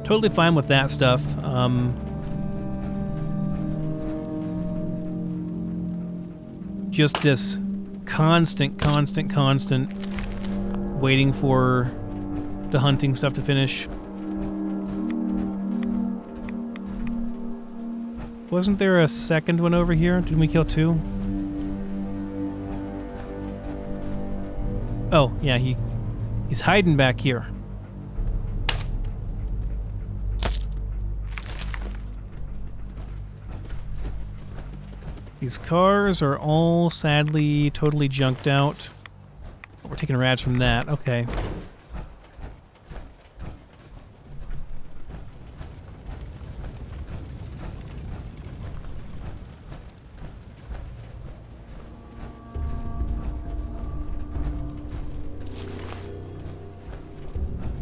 Totally fine with that stuff. Just this constant waiting for the hunting stuff to finish. Wasn't there a second one over here? Didn't we kill two? Oh, yeah, he's hiding back here. These cars are all sadly totally junked out. We're taking rads from that. Okay.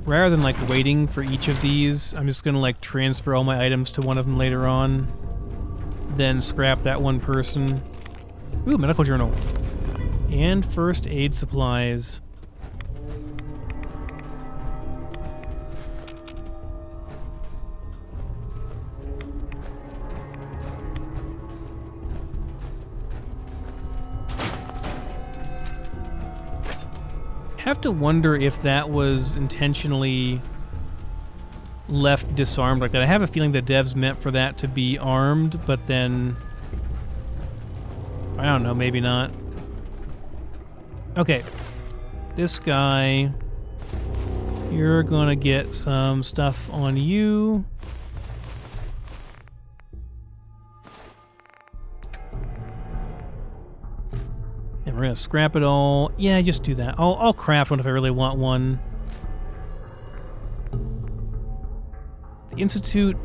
Rather than like waiting for each of these, I'm just gonna like transfer all my items to one of them later on. Then scrap that one person. Ooh, medical journal. And first aid supplies. Have to wonder if that was intentionally left disarmed like that. I have a feeling the devs meant for that to be armed, but then I don't know, maybe not. Okay, this guy, you're gonna get some stuff on you. And we're gonna scrap it all. Yeah, just do that. I'll craft one if I really want one. The Institute,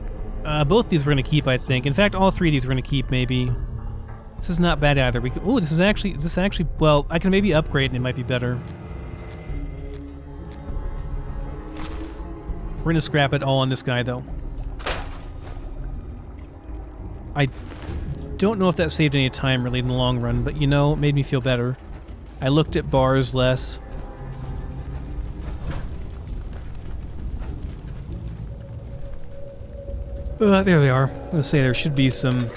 both these we're gonna keep, I think. In fact, all three of these we're gonna keep, maybe. This is not bad either. Oh, this is actually, well, I can maybe upgrade and it might be better. We're gonna scrap it all on this guy, though. I don't know if that saved any time, really, in the long run, but, you know, it made me feel better. I looked at bars less. There they are. I'm gonna say there should be some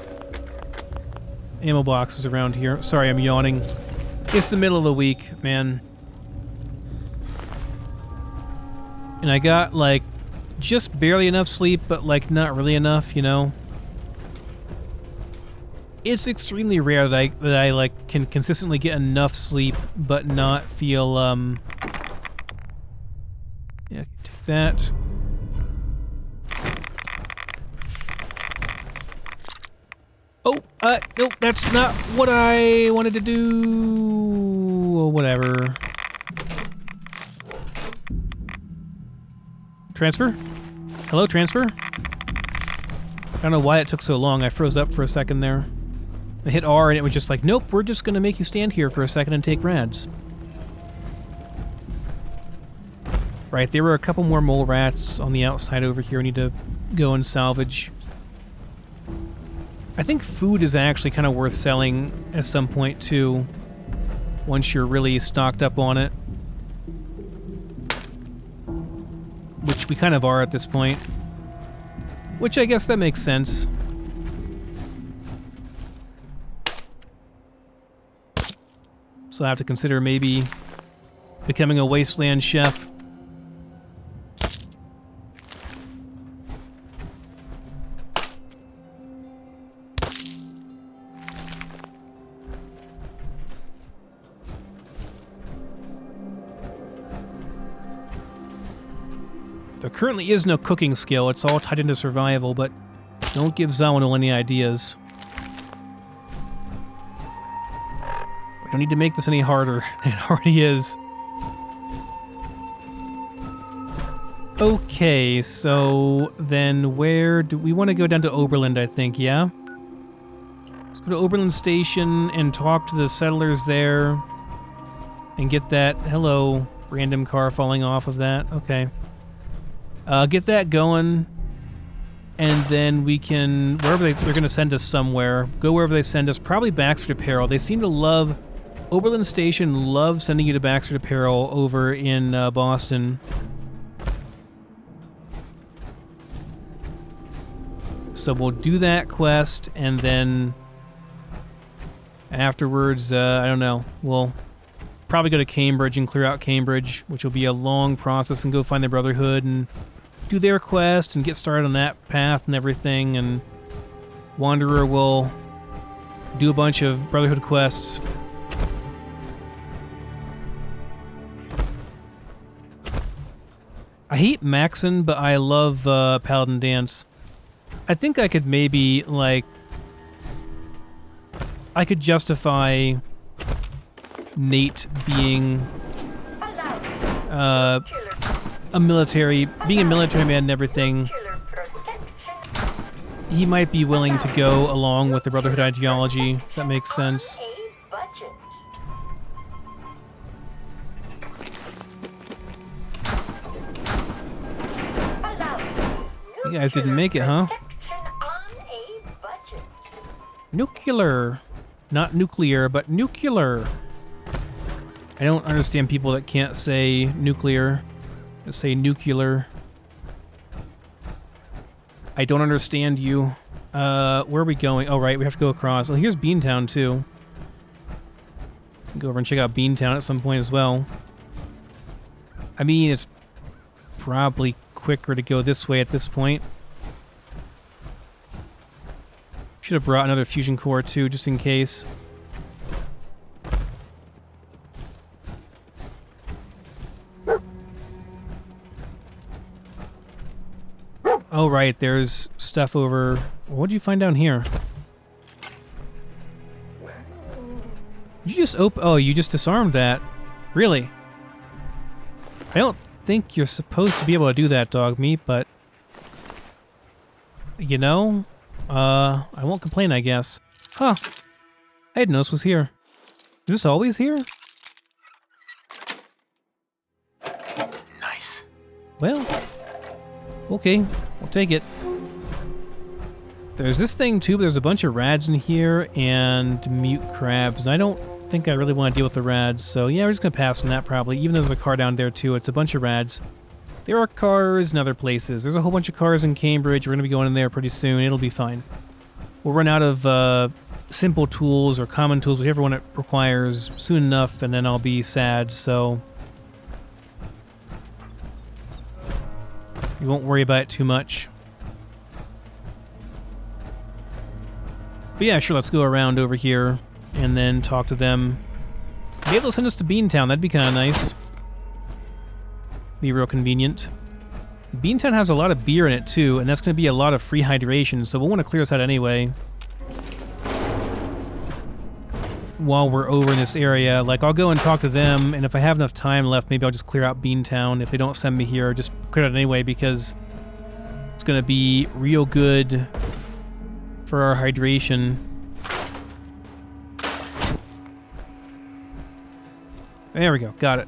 ammo boxes around here. Sorry, I'm yawning. It's the middle of the week, man. And I got, like, just barely enough sleep, but, like, not really enough, you know? It's extremely rare that I like, can consistently get enough sleep, but not feel, yeah, take that. Oh, nope, that's not what I wanted to do. Or whatever. Transfer? Hello, transfer? I don't know why it took so long. I froze up for a second there. I hit R and it was just like, nope, we're just gonna make you stand here for a second and take rads. Right, there were a couple more mole rats on the outside over here I need to go and salvage. I think food is actually kind of worth selling at some point too, once you're really stocked up on it. which we kind of are at this point. Which I guess that makes sense. So I have to consider maybe becoming a wasteland chef. There currently is no cooking skill, it's all tied into survival, but don't give Zawinul any ideas. We don't need to make this any harder than it already is. Okay, so then where do we want to go? Down to Oberland, I think, yeah? Let's go to Oberland Station and talk to the settlers there and get that, hello, random car falling off of that, okay. Get that going, and then we can, wherever they're going to send us somewhere, go wherever they send us, probably Baxter to Peril. They seem to love, Oberland Station loves sending you to Baxter to Peril over in Boston. So we'll do that quest, and then afterwards, I don't know, we'll probably go to Cambridge and clear out Cambridge, which will be a long process, and go find the Brotherhood and do their quest and get started on that path and everything, and Wanderer will do a bunch of Brotherhood quests. I hate Maxon, but I love Paladin Dance. I think I could maybe, like, I could justify Nate being being a military man and everything. He might be willing to go along with the Brotherhood ideology, if that makes sense. You guys didn't make it, huh? Nuclear. Not nuclear, but nuclear. I don't understand people that can't say nuclear. That say nuclear. I don't understand you. Where are we going? Oh, right, we have to go across. Oh, here's Beantown, too. Go over and check out Beantown at some point as well. I mean, it's probably quicker to go this way at this point. Should have brought another fusion core, too, just in case. Oh, right, there's stuff over... What did you find down here? Did you just Oh, you just disarmed that. Really? I don't think you're supposed to be able to do that, dog meat, but... You know? I won't complain, I guess. Huh. I didn't know this was here. Is this always here? Nice. Well... Okay, we'll take it. There's this thing too, but there's a bunch of rads in here and mute crabs, and I don't think I really want to deal with the rads, so yeah, we're just gonna pass on that probably, even though there's a car down there too. It's a bunch of rads. There are cars in other places. There's a whole bunch of cars in Cambridge. We're gonna be going in there pretty soon. It'll be fine. We'll run out of simple tools or common tools, whichever one it requires, soon enough, and then I'll be sad, so... You won't worry about it too much. But yeah, sure, let's go around over here and then talk to them. Maybe they'll send us to Beantown. That'd be kind of nice. Be real convenient. Beantown has a lot of beer in it, too, and that's going to be a lot of free hydration, so we'll want to clear this out anyway. While we're over in this area, like, I'll go and talk to them, and if I have enough time left, maybe I'll just clear out Beantown. If they don't send me here, just clear it out anyway, because it's going to be real good for our hydration. There we go. Got it.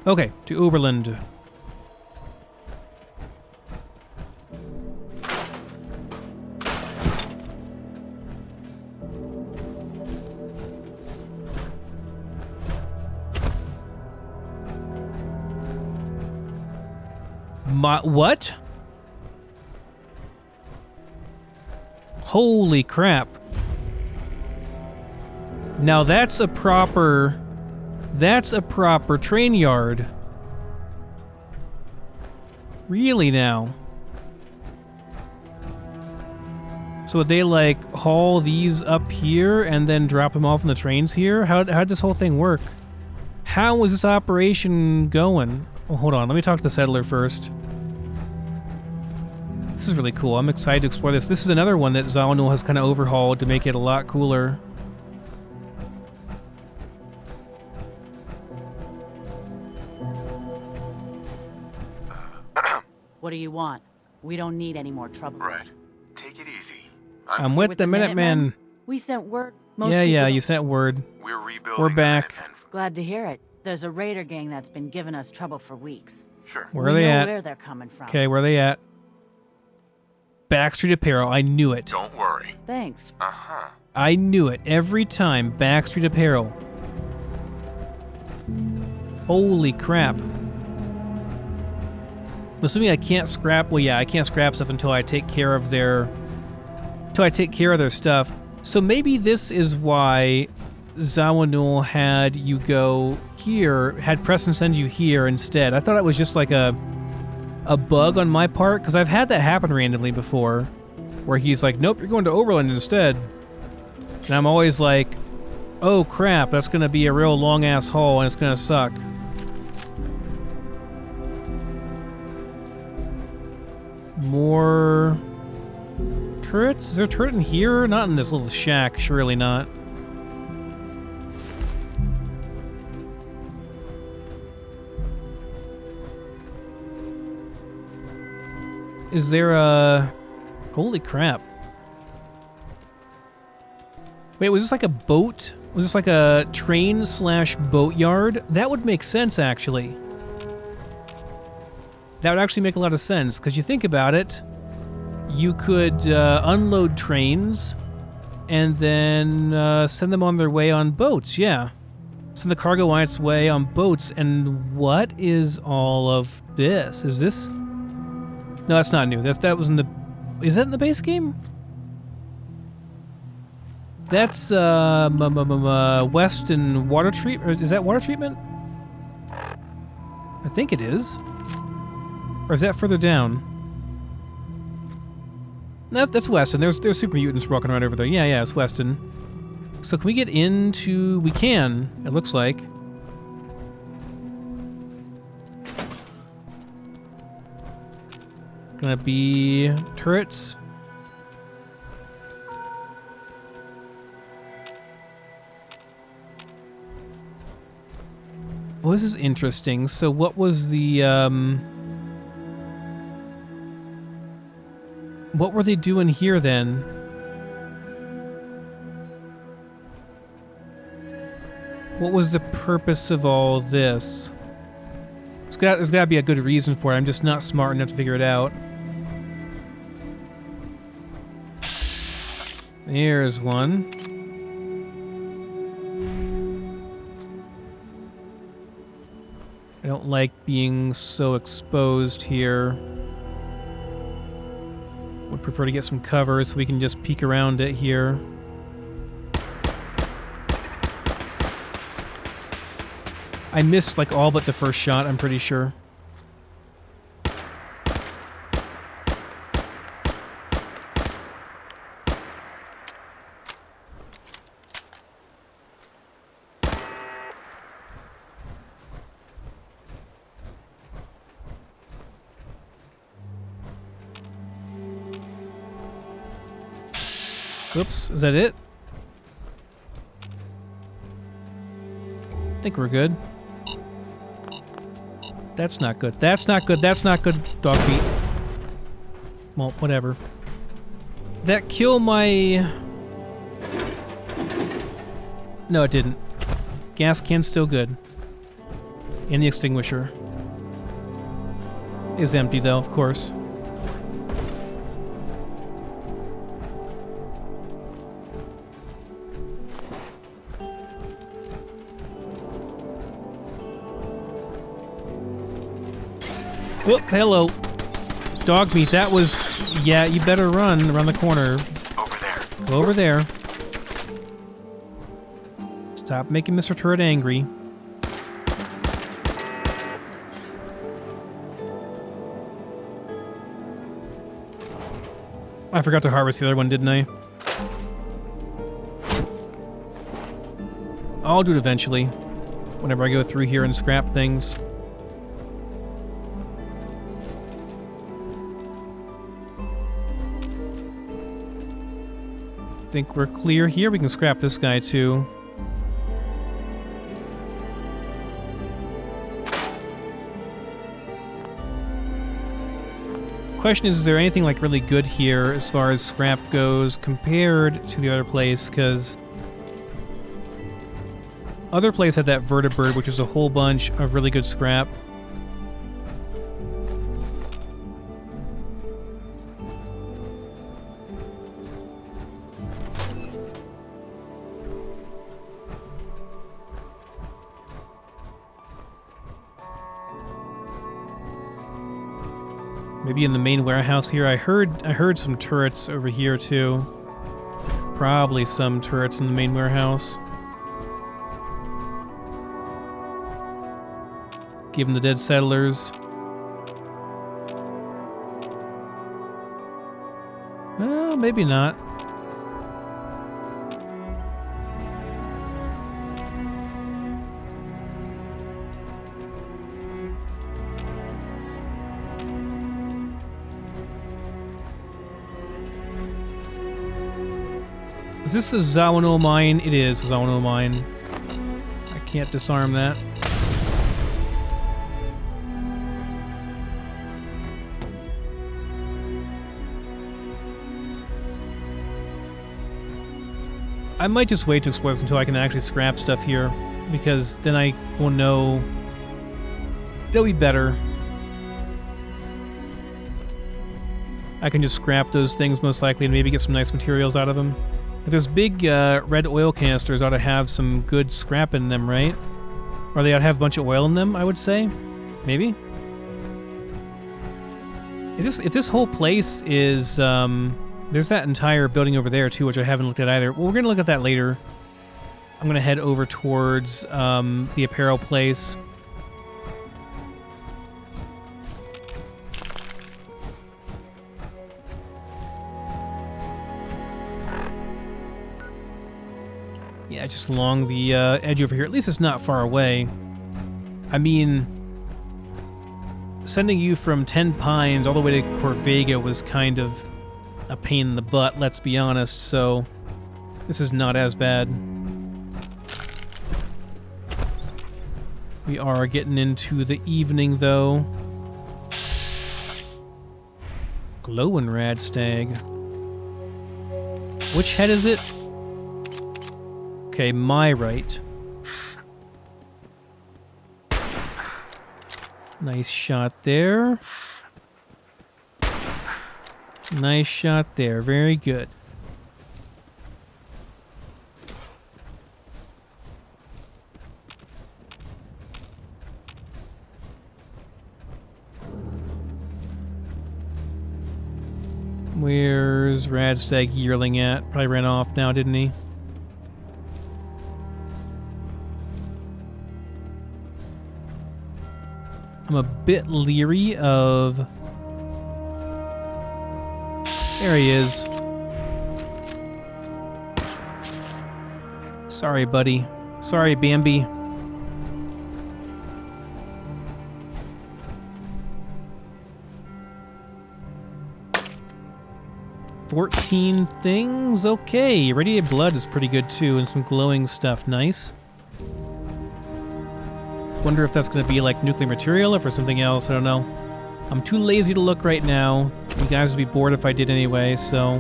Okay, to Oberland. What? Holy crap. Now that's a proper train yard. Really now? So would they like haul these up here and then drop them off on the trains here? How'd this whole thing work? How is this operation going? Well, hold on, let me talk to the settler first. This is really cool. I'm excited to explore this. This is another one that Zawinul has kind of overhauled to make it a lot cooler. What do you want? We don't need any more trouble. Right. Take it easy. I'm with the Minutemen. We sent word. Yeah, you sent word. We're rebuilding. We're back. Glad to hear it. There's a raider gang that's been giving us trouble for weeks. Sure. Where are they at? Where they're coming from. Okay, where are they at? Backstreet Apparel. I knew it. Don't worry. Thanks. Uh-huh. I knew it. Every time. Backstreet Apparel. Holy crap. I'm assuming I can't scrap... Well, yeah, I can't scrap stuff until I take care of their... stuff. So maybe this is why Zawinul had you go here, had Preston send you here instead. I thought it was just like a bug on my part, because I've had that happen randomly before, where he's like, nope, you're going to Oberland instead. And I'm always like, oh crap, that's going to be a real long-ass haul, and it's going to suck. More turrets? Is there a turret in here? Not in this little shack, surely not. Is there a... Holy crap. Wait, was this like a boat? Was this like a train/boat yard? That would make sense, actually. That would actually make a lot of sense, because you think about it, you could unload trains and then send them on their way on boats, yeah. Send the cargo on its way on boats, and what is all of this? Is this... No, that's not new. That was in the... Is that in the base game? That's Western water treatment. Is that water treatment? I think it is. Or is that further down? That's Weston. There's super mutants walking around over there. Yeah, it's Weston. So can we get into... We can, it looks like. Gonna be turrets. Well, this is interesting. So what was the... What were they doing here then? What was the purpose of all this? There's got to be a good reason for it. I'm just not smart enough to figure it out. Here's one. I don't like being so exposed here. Would prefer to get some cover so we can just peek around it here. I missed like all but the first shot, I'm pretty sure. Oops, is that it? I think we're good. That's not good. That's not good. That's not good. Dog feet. Well, whatever. That kill my... No, it didn't. Gas can's still good. And the extinguisher is empty, though, of course. Whoop, hello. dog meat. That was... Yeah, you better run around the corner. Over there. Go over there. Stop making Mr. Turret angry. I forgot to harvest the other one, didn't I? I'll do it eventually. Whenever I go through here and scrap things. Think we're clear here. We can scrap this guy too. Question is there anything like really good here as far as scrap goes compared to the other place? Because other place had that vertibird, which is a whole bunch of really good scrap. Maybe in the main warehouse here. I heard some turrets over here too. Probably some turrets in the main warehouse. Given the dead settlers. Well, maybe not. Is this a Zawano mine? It is a Zawano mine. I can't disarm that. I might just wait to explore this until I can actually scrap stuff here, because then I will know. It'll be better. I can just scrap those things most likely and maybe get some nice materials out of them. If those big red oil canisters ought to have some good scrap in them, right? Or they ought to have a bunch of oil in them, I would say. Maybe? If this whole place is... there's that entire building over there, too, which I haven't looked at either. Well, we're going to look at that later. I'm going to head over towards the apparel place. Yeah, just along the edge over here. At least it's not far away. I mean, sending you from 10 Pines all the way to Corvega was kind of a pain in the butt, let's be honest, so this is not as bad. We are getting into the evening, though. Glowing Radstag. Which head is it? Okay, my right. Nice shot there. Nice shot there. Very good. Where's Radstag Yearling at? Probably ran off now, didn't he? I'm a bit leery of... There he is. Sorry, buddy. Sorry, Bambi. $14 things? Okay. Radiated blood is pretty good too, and some glowing stuff. Nice. Wonder if that's going to be like nuclear material or for something else. I don't know. I'm too lazy to look right now. You guys would be bored if I did anyway, so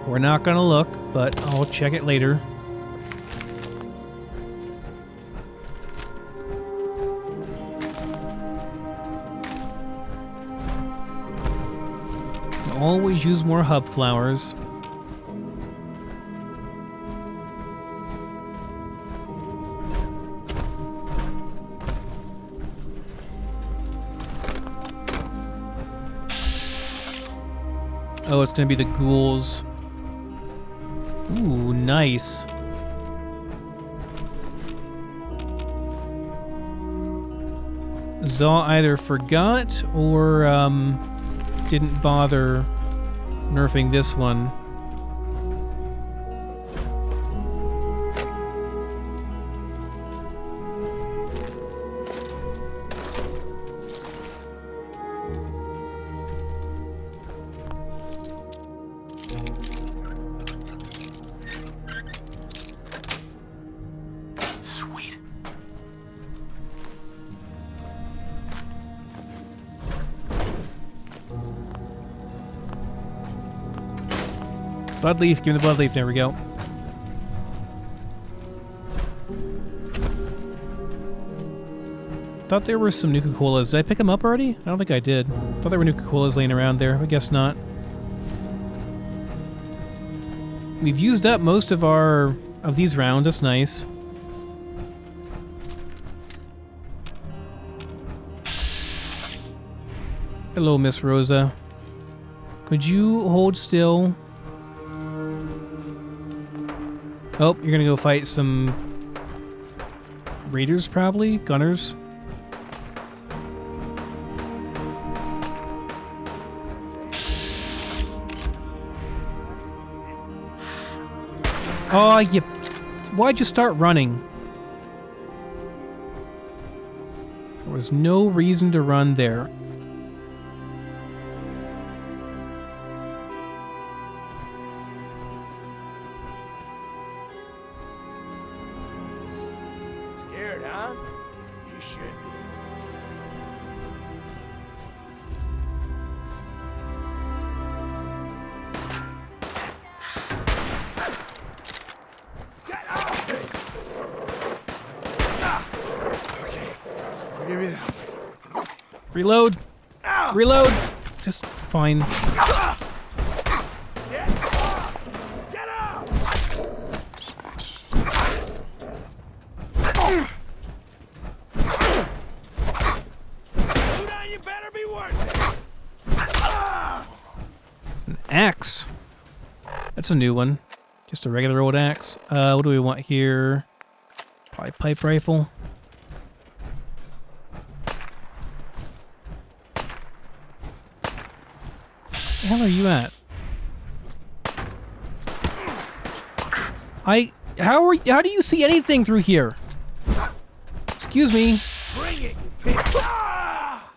we're not going to look, but I'll check it later. Always use more hub flowers. Oh, it's gonna be the ghouls. Ooh, nice. Zaw either forgot or didn't bother nerfing this one. Sweet. Blood leaf, give me the blood leaf. There we go. Thought there were some Nuka-Colas. Did I pick them up already? I don't think I did. Thought there were Nuka-Colas laying around there. I guess not. We've used up most of these rounds. That's nice. Hello, Miss Rosa. Could you hold still? Oh, you're gonna go fight some raiders, probably? Gunners? Oh, you... Why'd you start running? There was no reason to run there. Scared, huh? You should be. I'll give you that. Reload! Reload! Just fine. Get out! Slow down, you better be worth it. An axe. That's a new one. Just a regular old axe. What do we want here? Probably pipe rifle. Where the hell are you at? How do you see anything through here? Excuse me. Bring it, you pig. Ah!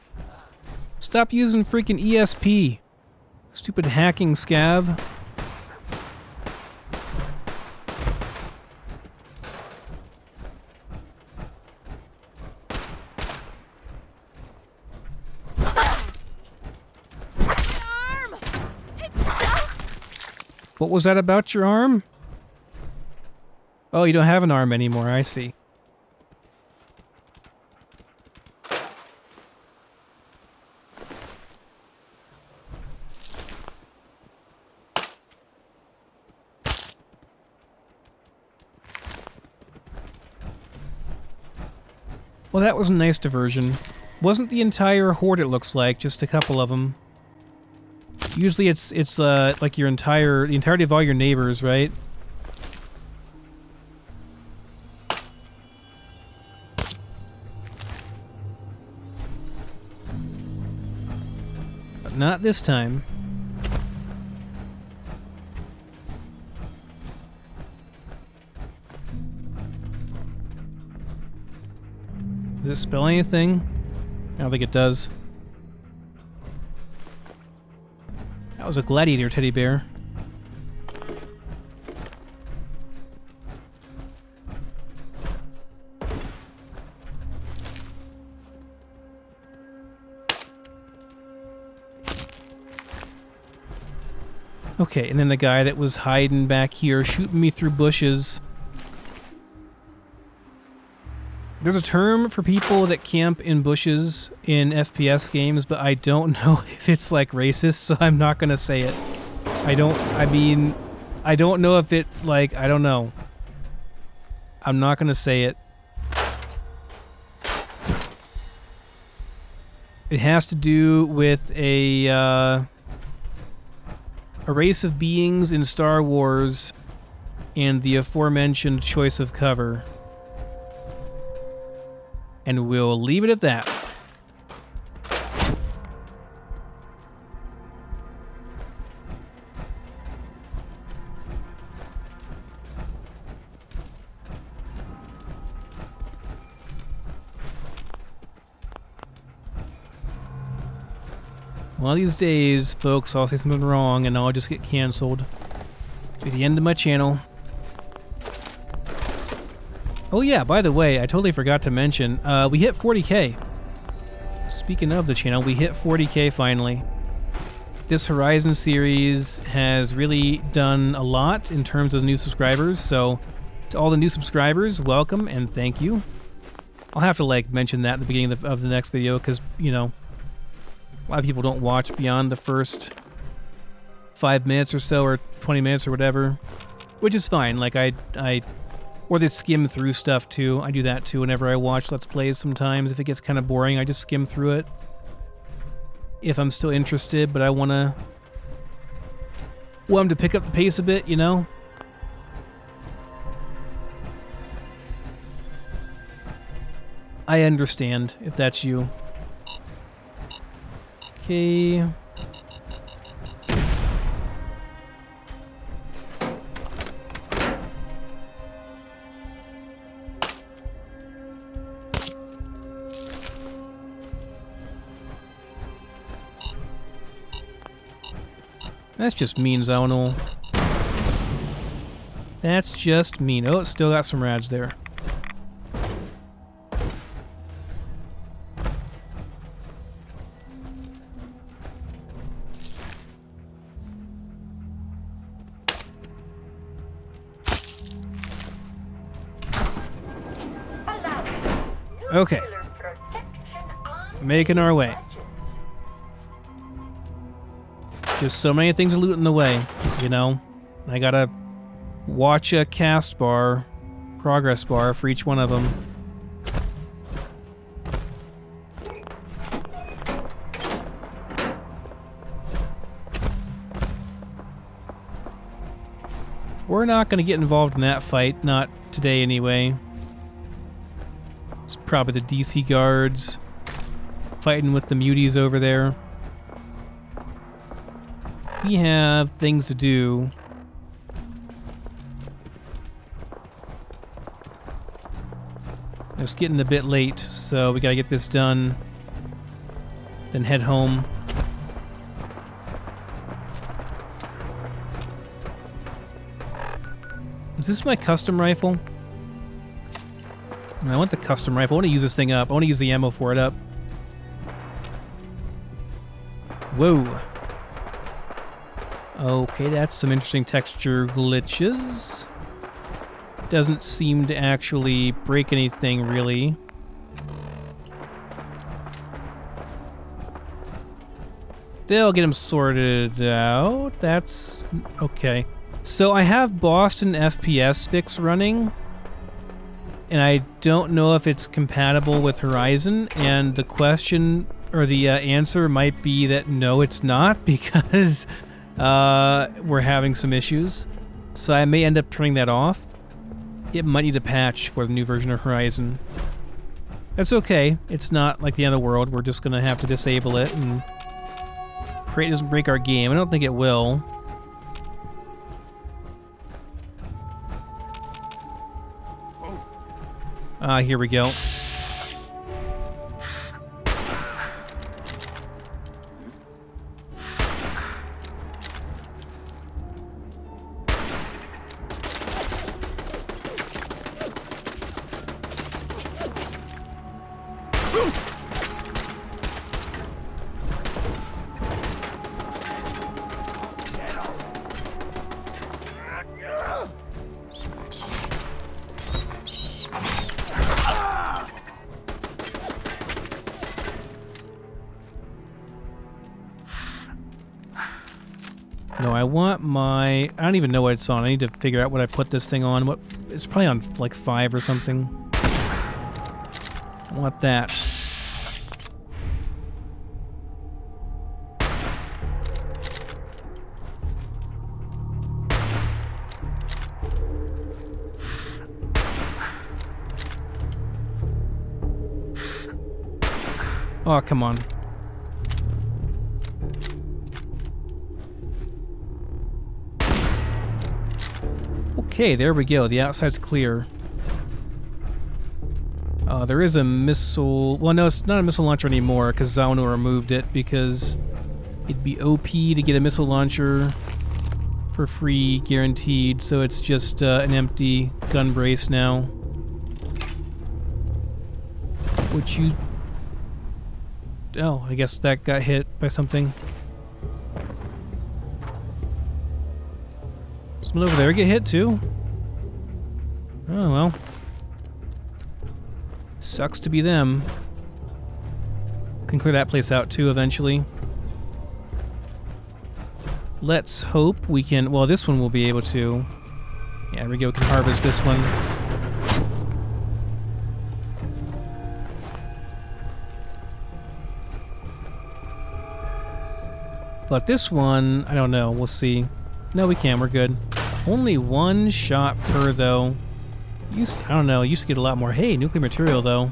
Stop using freaking ESP. Stupid hacking scav. What was that about your arm? Oh, you don't have an arm anymore, I see. Well, that was a nice diversion. Wasn't the entire horde, it looks like, just a couple of them. Usually it's like the entirety of all your neighbors, right? But not this time. Does it spell anything? I don't think it does. That was a gladiator teddy bear. Okay, and then the guy that was hiding back here, shooting me through bushes. There's a term for people that camp in bushes in FPS games, but I don't know if it's like racist, so I'm not gonna say it. I don't know if it, like, I don't know. I'm not gonna say it. It has to do with a a race of beings in Star Wars and the aforementioned choice of cover. And we'll leave it at that. One of these days, folks, I'll say something wrong and I'll just get canceled. Be the end of my channel. Oh yeah, by the way, I totally forgot to mention, we hit 40K. Speaking of the channel, we hit 40K finally. This Horizon series has really done a lot in terms of new subscribers, so to all the new subscribers, welcome and thank you. I'll have to like mention that at the beginning of the next video because, you know, a lot of people don't watch beyond the first 5 minutes or so, or 20 minutes or whatever, which is fine. Like or they skim through stuff too. I do that too whenever I watch Let's Plays sometimes. If it gets kind of boring, I just skim through it. If I'm still interested, but I want them to pick up the pace a bit, you know? I understand if that's you. Okay. That's just mean, Zonal. That's just mean. Oh, it's still got some rads there. Okay. Making our way. Just so many things to loot in the way, you know? I gotta watch a cast bar, progress bar for each one of them. We're not gonna get involved in that fight, not today anyway. It's probably the DC guards fighting with the muties over there. We have things to do. It's getting a bit late, so we gotta get this done. Then head home. Is this my custom rifle? I want the custom rifle. I want to use this thing up. I want to use the ammo for it up. Whoa. Okay, that's some interesting texture glitches. Doesn't seem to actually break anything, really. They'll get them sorted out. That's okay. So I have Boston FPS fix running, and I don't know if it's compatible with Horizon, and the question, or the answer might be that no, it's not, because we're having some issues. So I may end up turning that off. It might need a patch for the new version of Horizon. That's okay. It's not like the end of the world. We're just going to have to disable it and pray it doesn't break our game. I don't think it will. Here we go. No, I want my... I don't even know what it's on. I need to figure out what I put this thing on. What? It's probably on like 5 or something. I want that. Oh, come on. Okay, there we go. The outside's clear. There is a missile... Well, no, it's not a missile launcher anymore, because Zauno removed it, because it'd be OP to get a missile launcher for free, guaranteed, so it's just an empty gun brace now. Which you... Oh, I guess that got hit by something. Someone over there get hit too? Oh well. Sucks to be them. Can clear that place out too eventually. Let's hope we can... Well, this one will be able to. Yeah, there we go. We can harvest this one. But this one, I don't know. We'll see. No, we can. We're good. Only one shot per, though. I don't know. Used to get a lot more. Hey, nuclear material, though.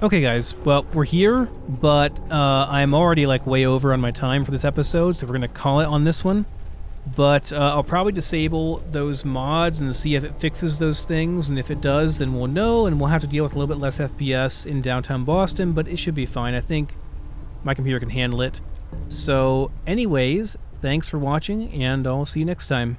Okay, guys. Well, we're here, but I'm already, like, way over on my time for this episode, so we're going to call it on this one. But I'll probably disable those mods and see if it fixes those things, and if it does, then we'll know, and we'll have to deal with a little bit less FPS in downtown Boston, but it should be fine. I think my computer can handle it. So, anyways, thanks for watching, and I'll see you next time.